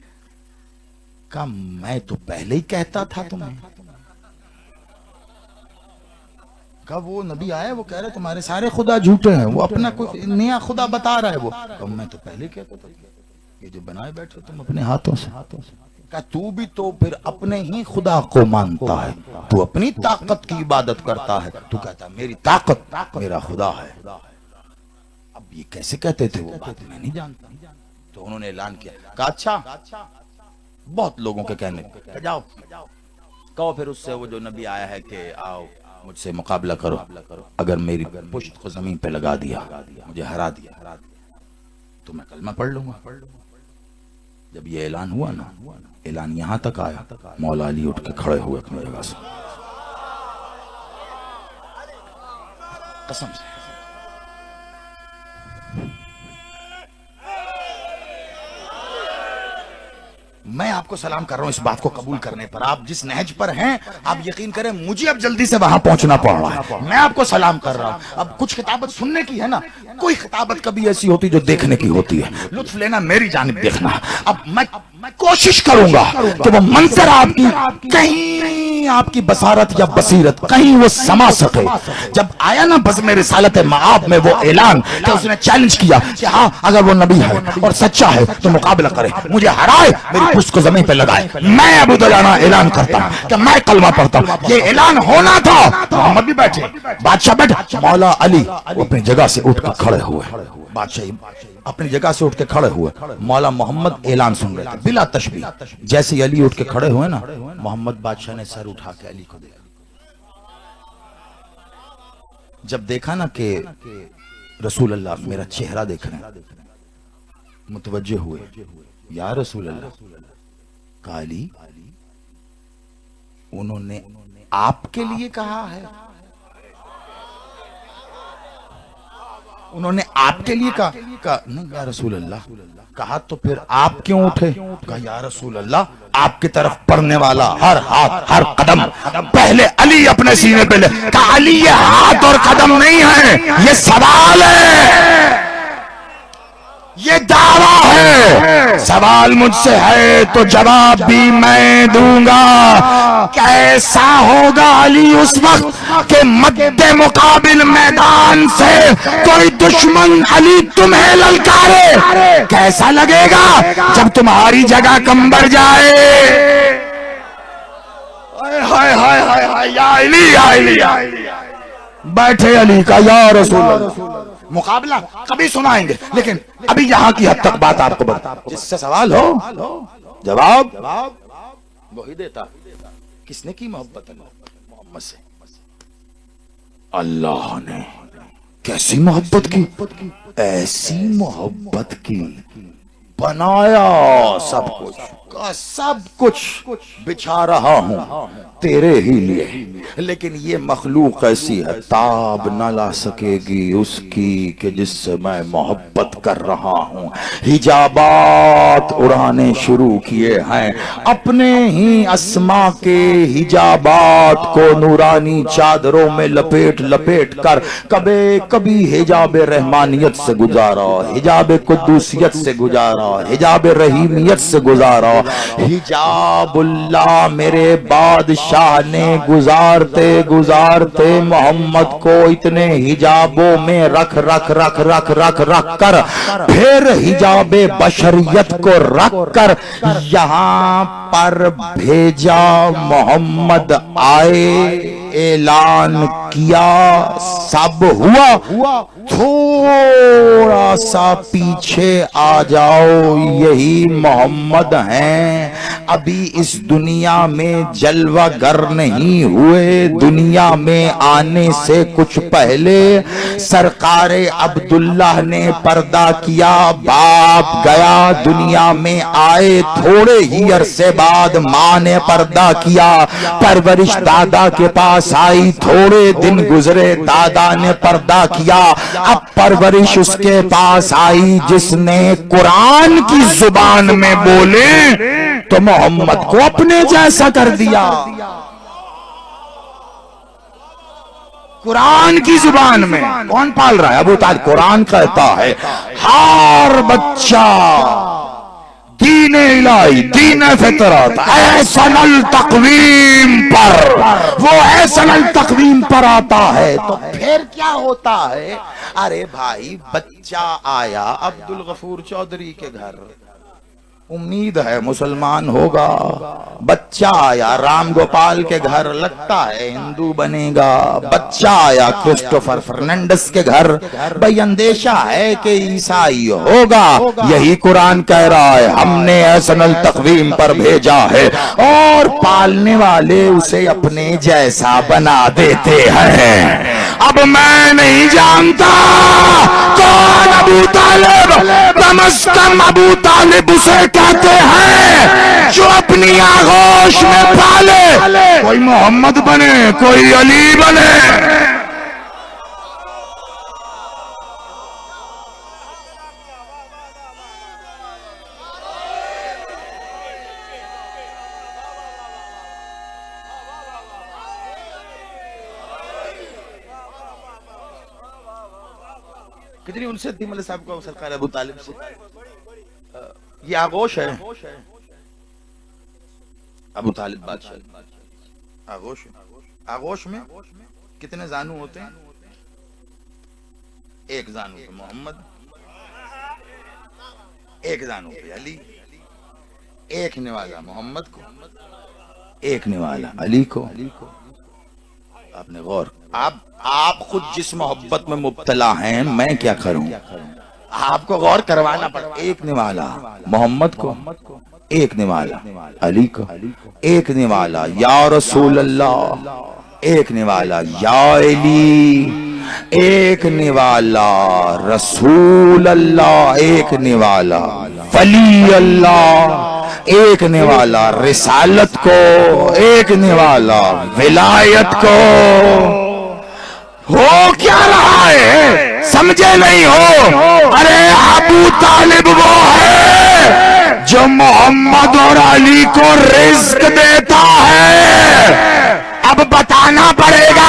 [SPEAKER 1] कहा मैं तो पहले ही कहता था तुम्हें। कब वो नबी आया, वो कह रहे तुम्हारे सारे खुदा झूठे हैं, वो अपना कोई नया खुदा बता रहा है। वो कब मैं तो पहले कहता था, ये जो बनाए बैठे तुम अपने हाथों से। कहा तू भी तो फिर अपने ही खुदा को मानता है, तू अपनी ताकत की इबादत करता है, तू कहता मेरी ताकत मेरा खुदा है। अब ये कैसे कहते थे, वो बात मैं नहीं जानता। तो उन्होंने ऐलान किया, कहा अच्छा बहुत लोगों के कहने, जाओ कहो फिर उससे, वो जो नबी आया है कि आओ मुझसे मुकाबला करो, अगर मेरी पुश्त को जमीन पे लगा दिया, मुझे हरा दिया, तो मैं कलमा पढ़ लूंगा। जब ये ऐलान हुआ ना, ऐलान यहां तक आया, मौला अली उठ के खड़े हुए अपनी जगह से, कसम से। मैं आपको सलाम कर रहा हूं इस बात को कबूल करने पर। आप जिस नहज पर हैं, आप यकीन करें मुझे अब जल्दी से वहां पहुंचना पड़ रहा है। मैं आपको सलाम कर रहा हूं। अब कुछ खिताबत सुनने की है ना, कोई खिताबत कभी ऐसी होती जो देखने की होती है, लुत्फ लेना मेरी जानिब देखना। अब मैं कोशिश करूंगा कि वो मंजर आपकी कहीं, आपकी बसारत या बसीरत कहीं वो समा सके। जब आया ना बज़्म रिसालत मआब में वो ऐलान कि उसने चैलेंज किया कि हाँ अगर वो नबी है और सच्चा है तो मुकाबला करे, मुझे हराए, मेरी पुश्त को जमीन पे लगाए। मैं अबू दजाना ऐलान करता हूं कि मैं कलमा पढ़ता हूं। ये ऐलान होना था, मोहम्मद भी बैठे, बादशाह बैठे, मौला अली वो अपनी जगह से उठ कर खड़े हुए, बादशाह अपनी जगह से उठ के खड़े हुए, मौला मोहम्मद ऐलान सुन रहे थे बिला तशबीह। जैसे ही अली उठ के खड़े हुए ना, मोहम्मद बादशाह ने सर उठा के अली को देखा। जब देखा ना कि रसूल अल्लाह मेरा चेहरा देख रहे हैं, मुतवज्जे हुए, या रसूल अल्लाह, कहा अली उन्होंने आपके लिए कहा है, उन्होंने आपके लिए कहा नहीं या रसूल अल्लाह। कहा तो फिर आप क्यों उठे? कहा या रसूल अल्लाह आपकी तरफ पढ़ने वाला हर हाथ हर कदम पहले अली अपने सीने पे ले। कहा अली ये हाथ और कदम नहीं है, ये सवाल है,
[SPEAKER 2] ये दावा है। सवाल मुझसे है तो जवाब भी मैं दूंगा। कैसा होगा अली उस वक्त के मद्दे मुकाबिल मैदान से कोई दुश्मन अली तुम्हें ललकारे, कैसा लगेगा जब तुम्हारी जगह कंबर जाए। हाय हाय हाय हाय या अली या अली या अली। बैठे अली का या रसूल अल्लाह। मुकाबला कभी सुनाएंगे, लेकिन अभी यहां की हद तक बात आपको बता। जिससे सवाल हो जवाब वही देता। किसने की मोहब्बत मोहम्मद से? अल्लाह ने। कैसी मोहब्बत की? ऐसी मोहब्बत की बनाया सब कुछ बिछा रहा हूं तेरे ही लिए, लेकिन ये मखलूक ऐसी है ताब न ला सकेगी उसकी कि जिससे मैं मोहब्बत कर रहा हूं। हिजाबात उड़ाने शुरू किए हैं, अपने ही अस्मा के हिजाबात को नूरानी चादरों में लपेट लपेट कर कभी हिजाब रहमानियत से गुजारा, हिजाब कुद्दूसियत से गुजारा, हिजाब रहीमियत से गुजारा। हिजाबुल्लाह मेरे बादशाह ने गुजारते गुजारते मोहम्मद को इतने हिजाबों में रख कर फिर हिजाबे बशरियत को रख कर यहां पर भेजा। मोहम्मद आए, ऐलान किया, सब हुआ। थोड़ा सा पीछे आ जाओ, यही मोहम्मद हैं। अभी इस दुनिया में जलवागर नहीं हुए, दुनिया में आने से कुछ पहले सरकारे अब्दुल्लाह ने पर्दा किया। बाप गया, दुनिया में आए, थोड़े ही अरसे बाद माँ ने पर्दा किया, परवरिश दादा के पास आई। थोड़े दिन गुजरे, दादा ने पर्दा किया, अब परवरिश उसके पास आई जिसने कुरान की जुबान में बोले तो मोहम्मद को अपने जैसा कर दिया। कुरान की जुबान में कौन पाल रहा है? अबू तालिब। कुरान कहता है हर बच्चा दीन इलाही, दीन फितरत, ऐसनल तकवीम पर, वो ऐसनल तकवीम पर आता है। तो फिर क्या होता है? अरे भाई, बच्चा आया अब्दुल गफूर चौधरी के घर, उम्मीद है मुसलमान होगा। बच्चा आया राम गोपाल के घर, लगता है हिंदू बनेगा। बच्चा आया क्रिस्टोफर फर्नांडिस के घर, भाई अंदेशा है कि ईसाई होगा। यही कुरान कह रहा है, हमने ऐसनल तकवीम पर भेजा है और पालने वाले उसे अपने जैसा बना देते हैं। अब मैं नहीं जानता कौन अबू तालिब, कम से कम अबू तालिब उसे कहते हैं जो अपनी आगोश में पाले। कोई मोहम्मद बने, कोई अली बने। कितनी उनसे थी मौलवी साहब को सरकार अबू तालिब से। ये आगोश है अबू तालिब बादशाह। आगोश, आगोश में कितने जानू होते हैं? एक जानू पे मोहम्मद, एक जानू पे अली, एक निवाला मोहम्मद को, एक निवाला अली को। आपने गौर, आप खुद जिस मोहब्बत में मुब्तला हैं, मैं क्या करूं? आपको गौर करवाना पड़ा। एक निवाला मोहम्मद को, एक निवाला अली को, एक निवाला या रसूल अल्लाह, एक निवाला या अली, एक निवाला रसूल अल्लाह, एक निवाला वली अल्लाह, एक निवाला रिसालत को, एक निवाला विलायत को। हो क्या रहा है? समझे नहीं हो? अरे अबू तालिब वो है जो मोहम्मद और अली को रिस्क देता है। अब बताना पड़ेगा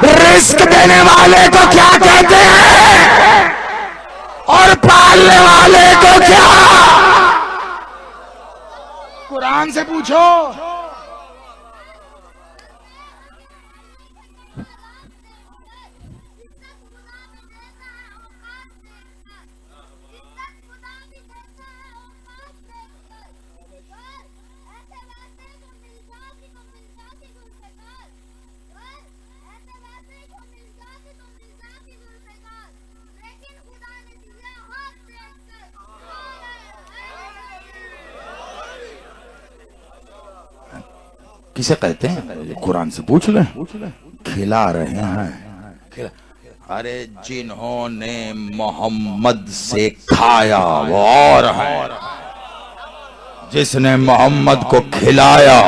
[SPEAKER 2] रिस्क देने वाले को क्या कहते हैं और पालने वाले को क्या? कुरान से पूछो।
[SPEAKER 1] किसे कहते हैं?
[SPEAKER 2] कुरान से पूछ ले। खिला रहे हैं।
[SPEAKER 1] अरे जिन्होंने मोहम्मद से खाया वो और है, जिसने मोहम्मद को खिलाया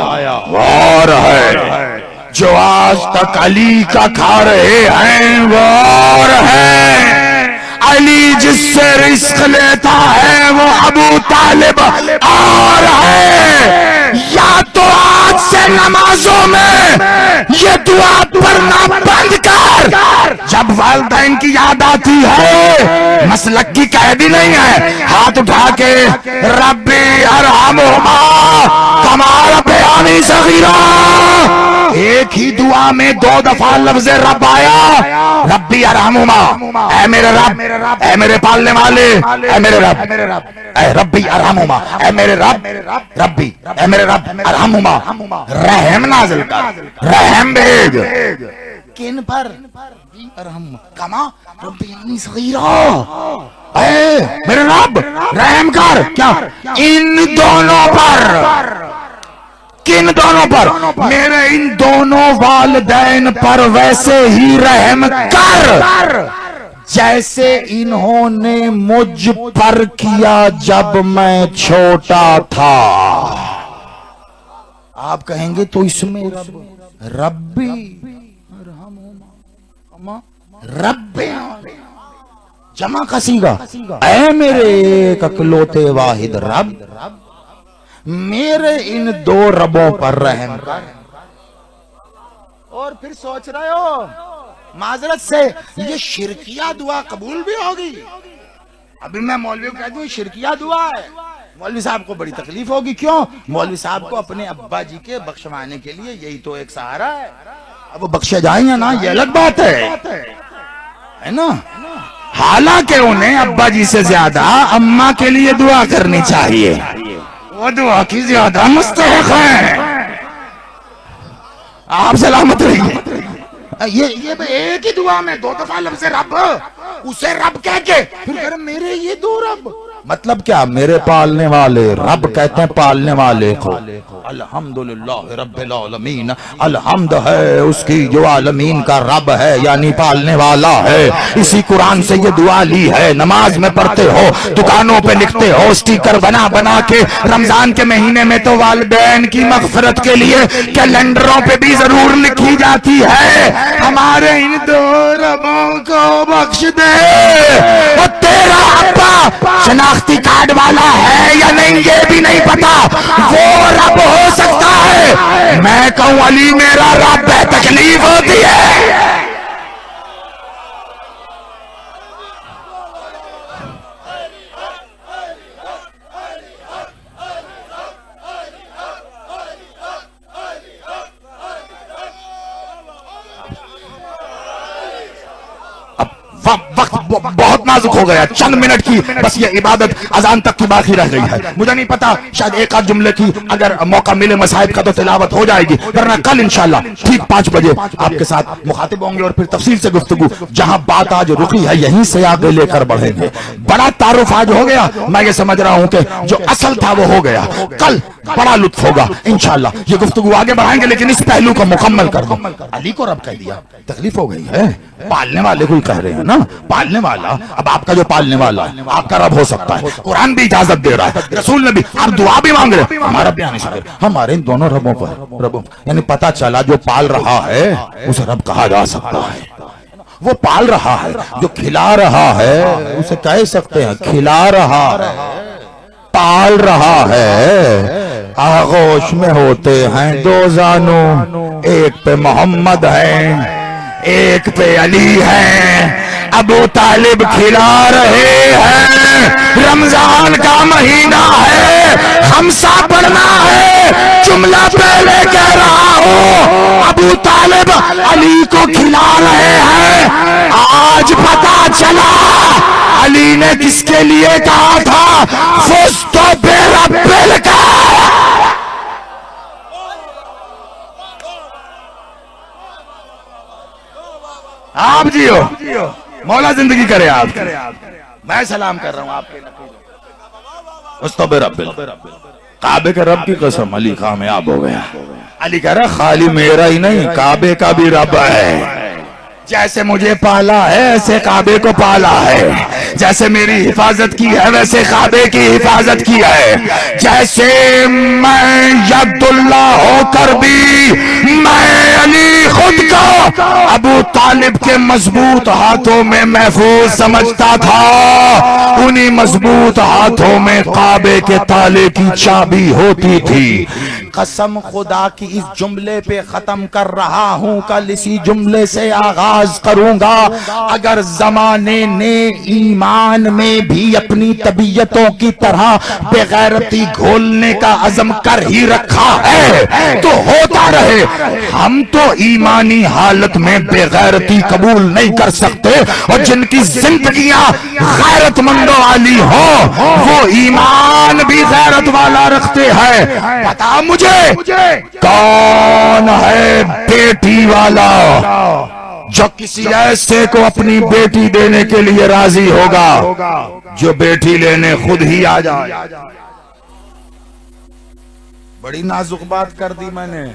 [SPEAKER 1] वो और है,
[SPEAKER 2] जो आज तक अली का खा रहे हैं वो और है। अली जिससे रिस्क लेता है वो अबू तालिब और है। या तो आज से नमाजों में ये दुआ पढ़ना बंद कर। जब वालिदैन की याद आती है, मसलक की कैदी नहीं है, हाथ उठा के रब्बी अरहमुहुमा कमा रब्बयानी सगीरा। एक ही दुआ में 2 दफा लफ्ज़ रब आया। रब्बी अरहमुहुमा, ऐ मेरे रब, ऐ मेरे पालने वाले, ऐ मेरे रब, ऐ रब्बी अरहमुहुमा, ऐ मेरे रब, रब्बी, ऐ मेरे रब अरहमुहुमा, रहम नाज़िल कर, रहम भेज। किन पर? अरहम कमा रब्बयानी सगीरा। ऐ मेरे रब रहम कर। क्या? इन दोनों पर। किन दोनों पर? मेरे इन दोनों वालिदैन पर वैसे ही रहम कर जैसे इन्होंने मुझ पर किया जब मैं छोटा था। आप कहेंगे तो इसमें रब्बी रब्बी जमा कसीगा। ऐ मेरे एक अकलौते वाहिद रब, मेरे इन 2 रबों पर रहम कर। और फिर सोच रहे हो माजरत से ये शिरकिया दुआ कबूल भी होगी? अभी मैं मौलवी को कह दूं शिरकिया दुआ है, मौलवी साहब को बड़ी तकलीफ होगी। क्यों? मौलवी साहब को अपने अब्बा जी के बख्शवाने के लिए यही तो एक सहारा है। अब वो बख्शे जाए या ना ये अलग बात है ना। हालांकि उन्हें अब्बा जी से ज्यादा अम्मा के लिए दुआ करनी चाहिए, वो दुआ की ज्यादा मुस्तहक है। आप सलामत रहिए। ये एक ही दुआ में 2 दफा लफ्ज़ रब, उसे रब कह के फिर कह मेरे ये 2 रब। मतलब क्या? मेरे पालने वाले रब कहते हैं पालने वाले को।
[SPEAKER 1] अल्हम्दुलिल्लाह रब्बिल आलमीन, अलहम्द है उसकी जो आलमीन का रब है यानी पालने वाला है। इसी कुरान से ये दुआ ली है। नमाज में पढ़ते हो, दुकानों पे लिखते हो, स्टिकर बना बना के। रमजान के महीने में तो वालिदैन की मगफिरत के लिए कैलेंडरों पे भी जरूर लिखी जाती है हमारे इन 2 रबों को बख्श दे। और तेरा अब्बा शनाख्ती कार्ड वाला है या नहीं ये भी नहीं पता, वो रब हो सकता है। मैं कहूं अली मेरा रब है, तकलीफ होती है। वक्त बहुत नाजुक हो गया, चंद मिनट की बस ये इबादत अजान तक की बाकी रह गई है। मुझे नहीं पता, शायद एक आध जुमले की अगर मौका मिले मसाहिब का तो तिलावत हो जाएगी, वरना कल इंशाल्लाह ठीक 5 बजे आपके साथ मुखातिब होंगे और फिर तफसील से गुफ्तगू। जहां बात आज रुकी है यहीं से आगे लेकर बढ़ेंगे। बड़ा तारुफ आज हो गया, मैं ये समझ रहा हूं कि जो असल था वो हो गया। कल बड़ा लुत्फ होगा इंशाल्लाह, ये गुफ्तगू आगे बढ़ाएंगे, लेकिन इस पहलू को मुकम्मल कर दो। अली को रब कह दिया, तकलीफ हो गई है। पालने वाले को कह रहे हैं ना, पालने वाला। अब आपका जो पालने वाला है आपका रब हो सकता है, कुरान भी इजाजत दे रहा है, रसूल ने भी। आप दुआ भी मांग रहे, हमारा बयान है हमारे इन दोनों रबों पर रबों, यानी पता चला जो पाल रहा है उसे रब कहा जा सकता है। वो पाल रहा है, जो खिला रहा है उसे कह सकते हैं खिला रहा है, पाल रहा है। आगोश में होते हैं 2 जानू, एक पे मोहम्मद है, एक पे अली है।
[SPEAKER 2] अबू तालिब खिला रहे हैं। रमजान का महीना है, खमसा पढ़ना है। जुमला पहले कह रहा हूं, अबू तालिब अली को खिला रहे हैं। आज पता चला अली ने किसके लिए कहा था, फुस्तो बेरब्बिल का। आप जियो, मौला जिंदगी करे आप। मैं सलाम कर रहा हूं आपके काबे के रब की कसम, अली कामयाब हो गया। अली कह रहा खाली मेरा ही नहीं, काबे का भी रब है। जैसे मुझे पाला है ऐसे काबे को पाला है, जैसे मेरी हिफाजत की है वैसे काबे की हिफाजत की है। जैसे मैं यद्दुल्ला होकर भी मैं अली खुद को अबू तालिब के मजबूत हाथों में महफूज समझता था, उन्हीं मजबूत हाथों में काबे के ताले की चाबी होती थी। कसम खुदा की इस जुमले पे खत्म कर रहा हूं, कल इसी जुमले से आगाज करूंगा। अगर जमाने ने ईमान में भी अपनी तबीयतों की तरह बेगैरती घोलने का अज़म कर ही रखा है तो होता रहे। हम तो ईमानी हालत में बेगैरती कबूल नहीं कर सकते, और जिनकी जिंदगियां गैरतमंदों वाली हो वो ईमान भी गैरत वाला रखते हैं। बता मुझे कौन है बेटी वाला जो किसी ऐसे को अपनी बेटी देने के लिए राजी होगा जो बेटी लेने खुद ही आ जाए। बड़ी नाजुक बात कर दी मैंने,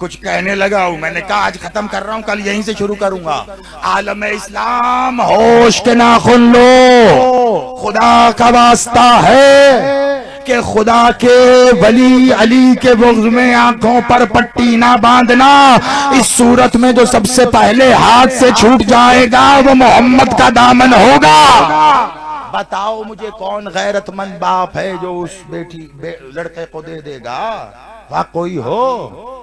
[SPEAKER 2] कुछ कहने लगा हूं, मैंने कहा आज खत्म कर रहा हूं, कल यहीं से शुरू करूंगा। आलम इस्लाम होश के नाखुन लो, खुदा का वास्ता है कि खुदा के वली अली के बुग़्ज़ में आंखों पर पट्टी ना बांधना। इस सूरत में जो सबसे पहले हाथ से छूट जाएगा वो मोहम्मद का दामन होगा। बताओ मुझे कौन गैरतमंद बाप है जो उस लड़के को दे देगा? वह कोई हो,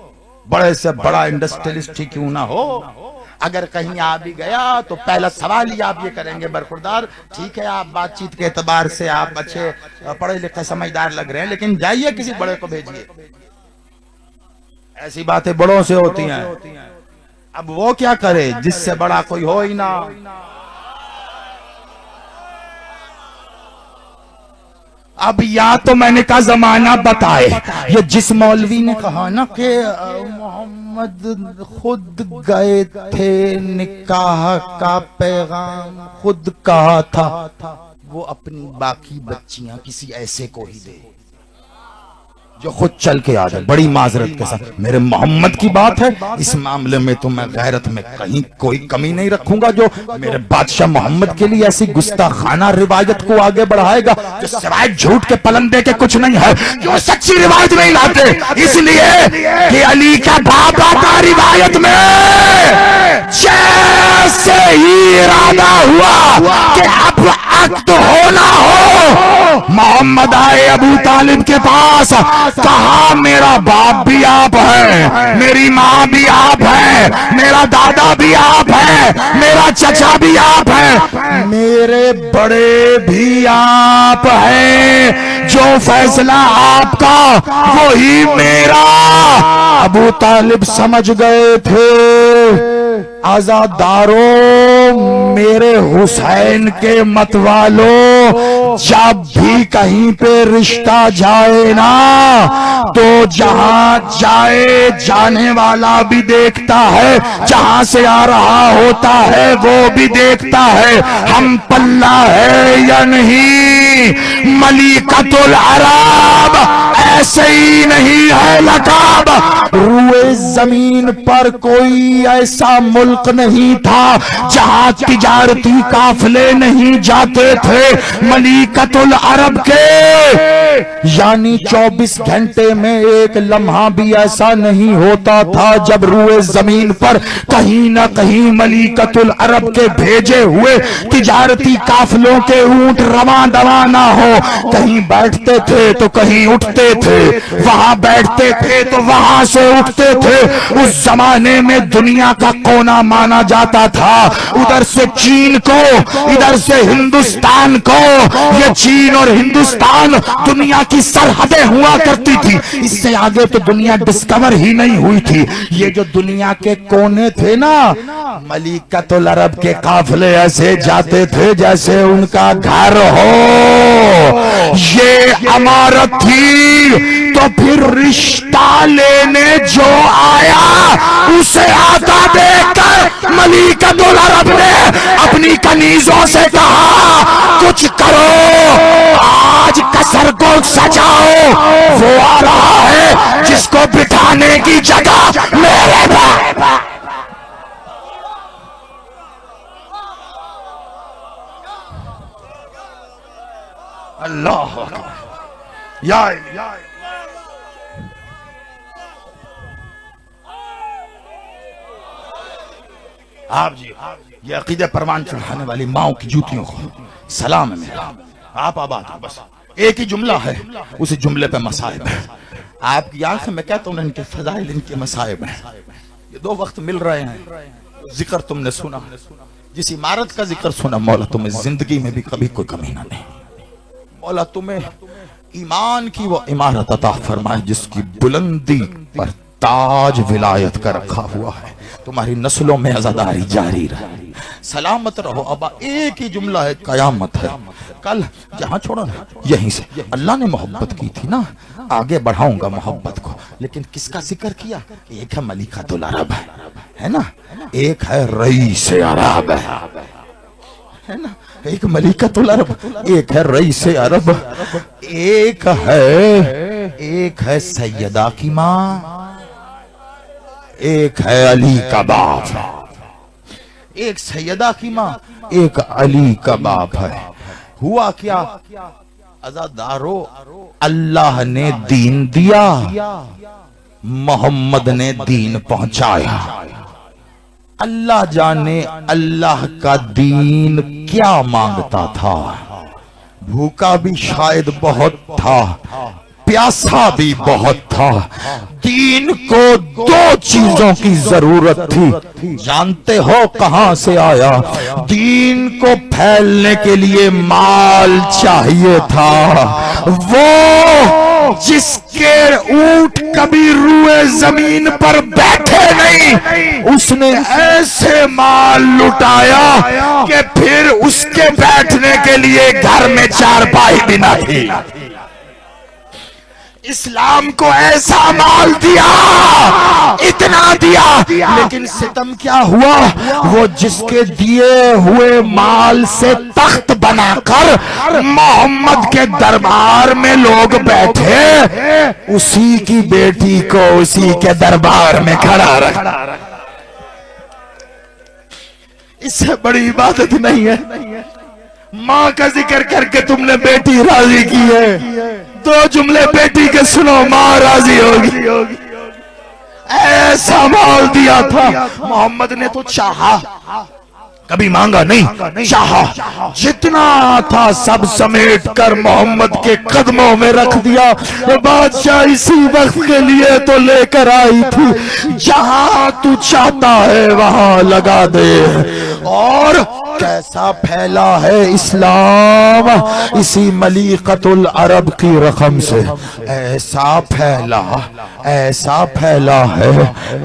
[SPEAKER 2] बड़े से बड़ा इंडस्ट्रियलिस्ट ही क्यों ना हो, अगर कहीं आ भी गया तो पहला सवाल ही आप ये करेंगे, बरखुरदार ठीक है आप बातचीत के एतबार से आप अच्छे पढ़े लिखे समझदार लग रहे हैं, लेकिन जाइए किसी बड़े को भेजिए। ऐसी बातें बड़ों से होती हैं। अब वो क्या करे जिससे बड़ा कोई हो ही ना। अब या तो मैंने कहा जमाना बताए, ये जिस मौलवी ने कहा ना कि मोहम्मद खुद गए थे निकाह का पैगाम खुद कहा था, वो अपनी बाकी बच्चियां किसी ऐसे को ही दे जो खुद चल के आ जाए। बड़ी माजरत के साथ मेरे मोहम्मद की बात है, इस मामले में तो मैं गैरत में कहीं कोई कमी नहीं रखूंगा। जो मेरे बादशाह मोहम्मद के लिए ऐसी गुस्ताखाना रिवायत को आगे बढ़ाएगा जो सिवाय झूठ के पलंदे के कुछ नहीं है, जो सच्ची रिवायत नहीं लाते, इसलिए कि अली का बाप आता रिवायत में जैसे ही इरादा हुआ कि अब अक्त होना हो, मोहम्मद आए अबू तालिब के पास, कहा मेरा बाप भी आप है, मेरी माँ भी आप है, मेरा दादा भी आप है, मेरा चचा भी आप है, मेरे बड़े भी आप हैं, जो फैसला आपका वही मेरा। अबू तालिब समझ गए थे आजादारों, मेरे हुसैन के मतवालों, जब भी कहीं पे रिश्ता जाए ना तो जहां जाए जाने वाला भी देखता है, जहां से आ रहा होता है वो भी देखता है हम पल्ला है या नहीं। मलिकतुल अरब ऐसे ही नहीं है लकाब, रूए जमीन पर कोई ऐसा मुल्क नहीं था जहां तिजारती काफिले नहीं जाते थे। मलिकतुल अरब के यानी 24 घंटे में एक लम्हा भी ऐसा नहीं होता था जब रूए जमीन पर कहीं ना कहीं मलिकतुल अरब के भेजे हुए तिजारती काफिलों के ऊंट रवां दवा ना हो। कहीं बैठते थे तो कहीं उठते थे, वहां बैठते थे तो वहां से उठते थे। उस जमाने में दुनिया का कोना माना जाता था, उधर से चीन को, इधर से हिंदुस्तान को। ये चीन और हिंदुस्तान दुनिया की सरहदें हुआ करती थी, इससे आगे तो दुनिया डिस्कवर ही नहीं हुई थी। ये जो दुनिया के कोने थे ना, मलिकतुल अरब के काफिले ऐसे जाते थे जैसे उनका घर हो। ये अमारत थी, तो फिर रिश्ता लेने जो आया उसे आता देखकर मलिकतुल अरब ने अपनी कनीजों से कहा, कुछ करो, आज कसर को सजाओ। वो आ रहा है जिसको बिठाने की जगह मेरे पे। अल्लाह या आप जी, ये अकीदे परवान चढ़ाने वाली माओ की जूतियों को सलाम है मेरा। आप आबाद हो, बस एक ही जुमला है, उसी जुमले पे मसाइब है। आपकी आंख में कहता हूं इनके फजाइल, इनके मसाइब हैं। ये 2 वक्त मिल रहे हैं। जिक्र तुमने सुना, जिस इमारत का जिक्र सुना, मौला तुम्हें जिंदगी में भी कभी कोई कमी ना नहीं। मौला तुम्हें ईमान की वो इमारत अता फरमाए जिसकी बुलंदी पर ताज विलायत का रखा हुआ है। तुम्हारी नस्लों में अज़ादारी जारी रहे, सलामत रहो। अबा एक ही जुमला है, कयामत है। कल जहां छोड़ा ना, यहीं से अल्लाह ने मोहब्बत की थी ना, आगे बढ़ाऊंगा मोहब्बत को। लेकिन किसका जिक्र किया? एक है मलिकतुल अरब है ना, एक है रईस अरब है ना, एक मलिकतुल अरब, एक है रईस अरब, एक है सैयदा की माँ, एक है अली का बाप। एक सैयदा की माँ, एक अली का बाप है। हुआ क्या अज़ादारो, अल्लाह ने दीन दिया, मोहम्मद ने दीन पहुंचाया। अल्लाह जाने अल्लाह का दीन क्या मांगता था। भूखा भी शायद बहुत था, प्यासा भी बहुत था। दीन को 2 चीजों की जरूरत थी। जानते हो कहां से आया? दीन को फैलने के लिए माल चाहिए था। वो जिसके ऊंट कभी रुए जमीन पर बैठे नहीं, उसने ऐसे माल लुटाया कि फिर उसके बैठने के लिए घर में चारपाई भी न थी। इस्लाम को ऐसा माल दिया, इतना दिया, लेकिन सितम क्या हुआ? वो जिसके दिए हुए माल से तख्त बनाकर मोहम्मद के दरबार में लोग बैठे, उसी की बेटी को उसी के दरबार में खड़ा रखा। इससे बड़ी इबादत नहीं है। माँ का जिक्र करके तुमने बेटी राजी की है। 2 जुमले बेटी के सुनो, माँ राजी होगी। ऐसा माल दिया था। मोहम्मद ने तो चाहा, कभी मांगा नहीं, चाहा। जितना था सब समेट कर मोहम्मद के कदमों में रख दिया। बादशाह इसी वक्त के लिए तो लेकर आई थी, जहां तू चाहता है वहां लगा दे। और कैसा फैला है इस्लाम इसी मलिकतुल अरब की रकम से। ऐसा फैला है।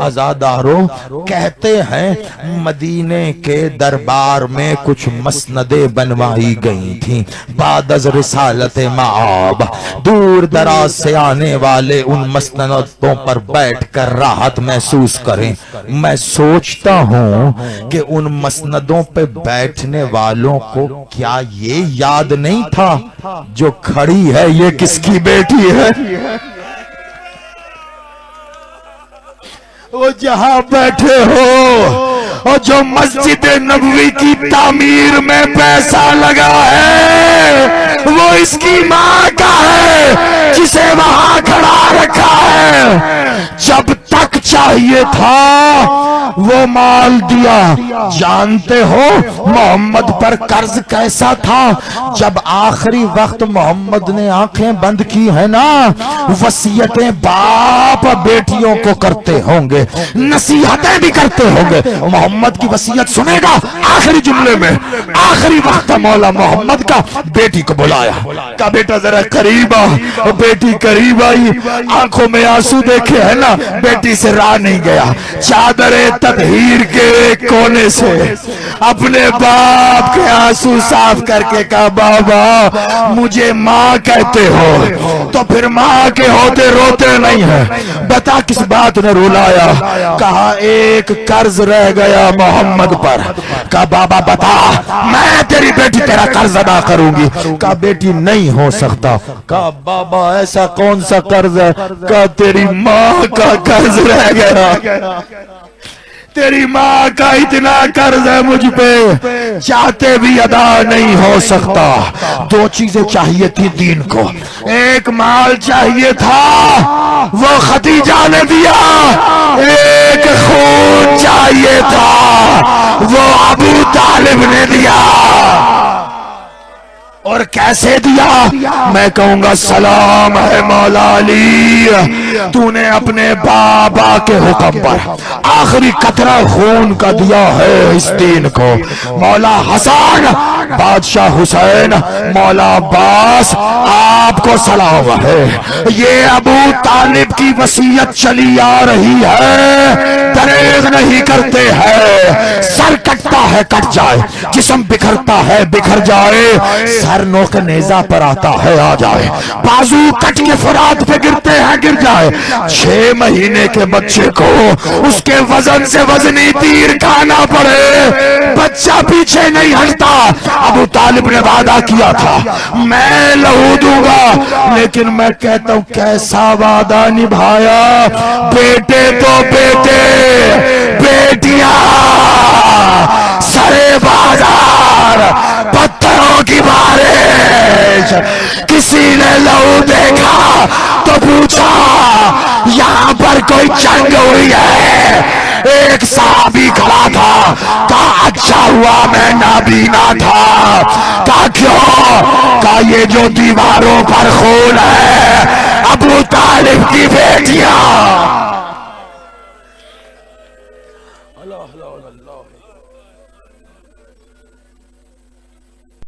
[SPEAKER 2] अज़ादारों कहते हैं मदीने के दरबार में कुछ मसनदे बनवाई गई थी बाद अज़ रिसालत माब। दूर दराज से आने वाले उन मसनदों पर बैठकर राहत महसूस करें। मैं सोचता हूं कि उन मसनदों पे बैठने वालों को क्या ये याद नहीं था जो खड़ी है ये किसकी बेटी है। वो जहां बैठे हो और जो मस्जिद नबवी की तामीर में पैसा लगा है वो इसकी माँ का है से वहां खड़ा रखा है। जब तक चाहिए था वो माल दिया। जानते हो मोहम्मद पर कर्ज कैसा था? जब आखिरी वक्त मोहम्मद ने आंखें बंद की है ना, वसीयतें बाप बेटियों को करते होंगे, नसीहतें भी करते होंगे। मोहम्मद की वसीयत सुनेगा, आखिरी जुमले में आखिरी वक्त मौला मोहम्मद का बेटी को बुलाया, का बेटा जरा करीब आ। बेटी करीब आई, आंखों में आंसू देखे है ना, बेटी से रहा नहीं गया। चादरे तदहीर के एक कोने से अपने बाप के आंसू साफ करके कहा, बाबा मुझे माँ कहते हो तो फिर माँ के होते रोते नहीं है। बता किस बात ने रुलाया? कहा एक कर्ज रह गया मोहम्मद पर। कहा बाबा बता, मैं तेरी बेटी तेरा कर्ज अदा करूंगी। कहा बेटी नहीं हो सकता। कहा बाबा ऐसा कौन सा कर्ज है? कहा तेरी माँ का कर्ज रह गया, तेरी माँ का इतना कर्ज है मुझ पे, चाहते भी अदा नहीं हो सकता। दो चीजें चाहिए थी दीन को, एक माल चाहिए था वो खदीजा ने दिया, एक खून चाहिए था वो अबू तालिब ने दिया। और कैसे दिया? मैं कहूंगा सलाम है मौला अली, तूने अपने बाबा के हुक्म पर आखिरी कतरा खून का दिया है इस दीन को। मौला हसन, बादशाह हुसैन, मौला अब्बास, आपको सलाम है। ये अबू तालिब की वसीयत चली आ रही है, दरेग नहीं करते हैं। सर कटता है कट जाए, जिस्म बिखरता है बिखर जाए, सर नोक नेजा पर आता है आ जाए, बाजू कट के फरात पे गिरते हैं गिर जाए। 6 महीने के बच्चे को उसके वजन से वजनी तीर खाना पड़े, बच्चा पीछे नहीं हटता। अबू तालिब ने वादा किया था मैं लहू दूंगा, लेकिन मैं कहता हूं कैसा वादा निभाया। बेटे तो बेटे, बेटियां सरे बाजार, पत्थरों की बारिश। किसी ने लहू देखा तो पूछा यहां पर कोई जंग हुई है? एक साहबी खड़ा था, कहा अच्छा हुआ मैं नाबीना था। कहा क्यों? कहा ये जो दीवारों पर खून है अबू तालिब की बेटियां।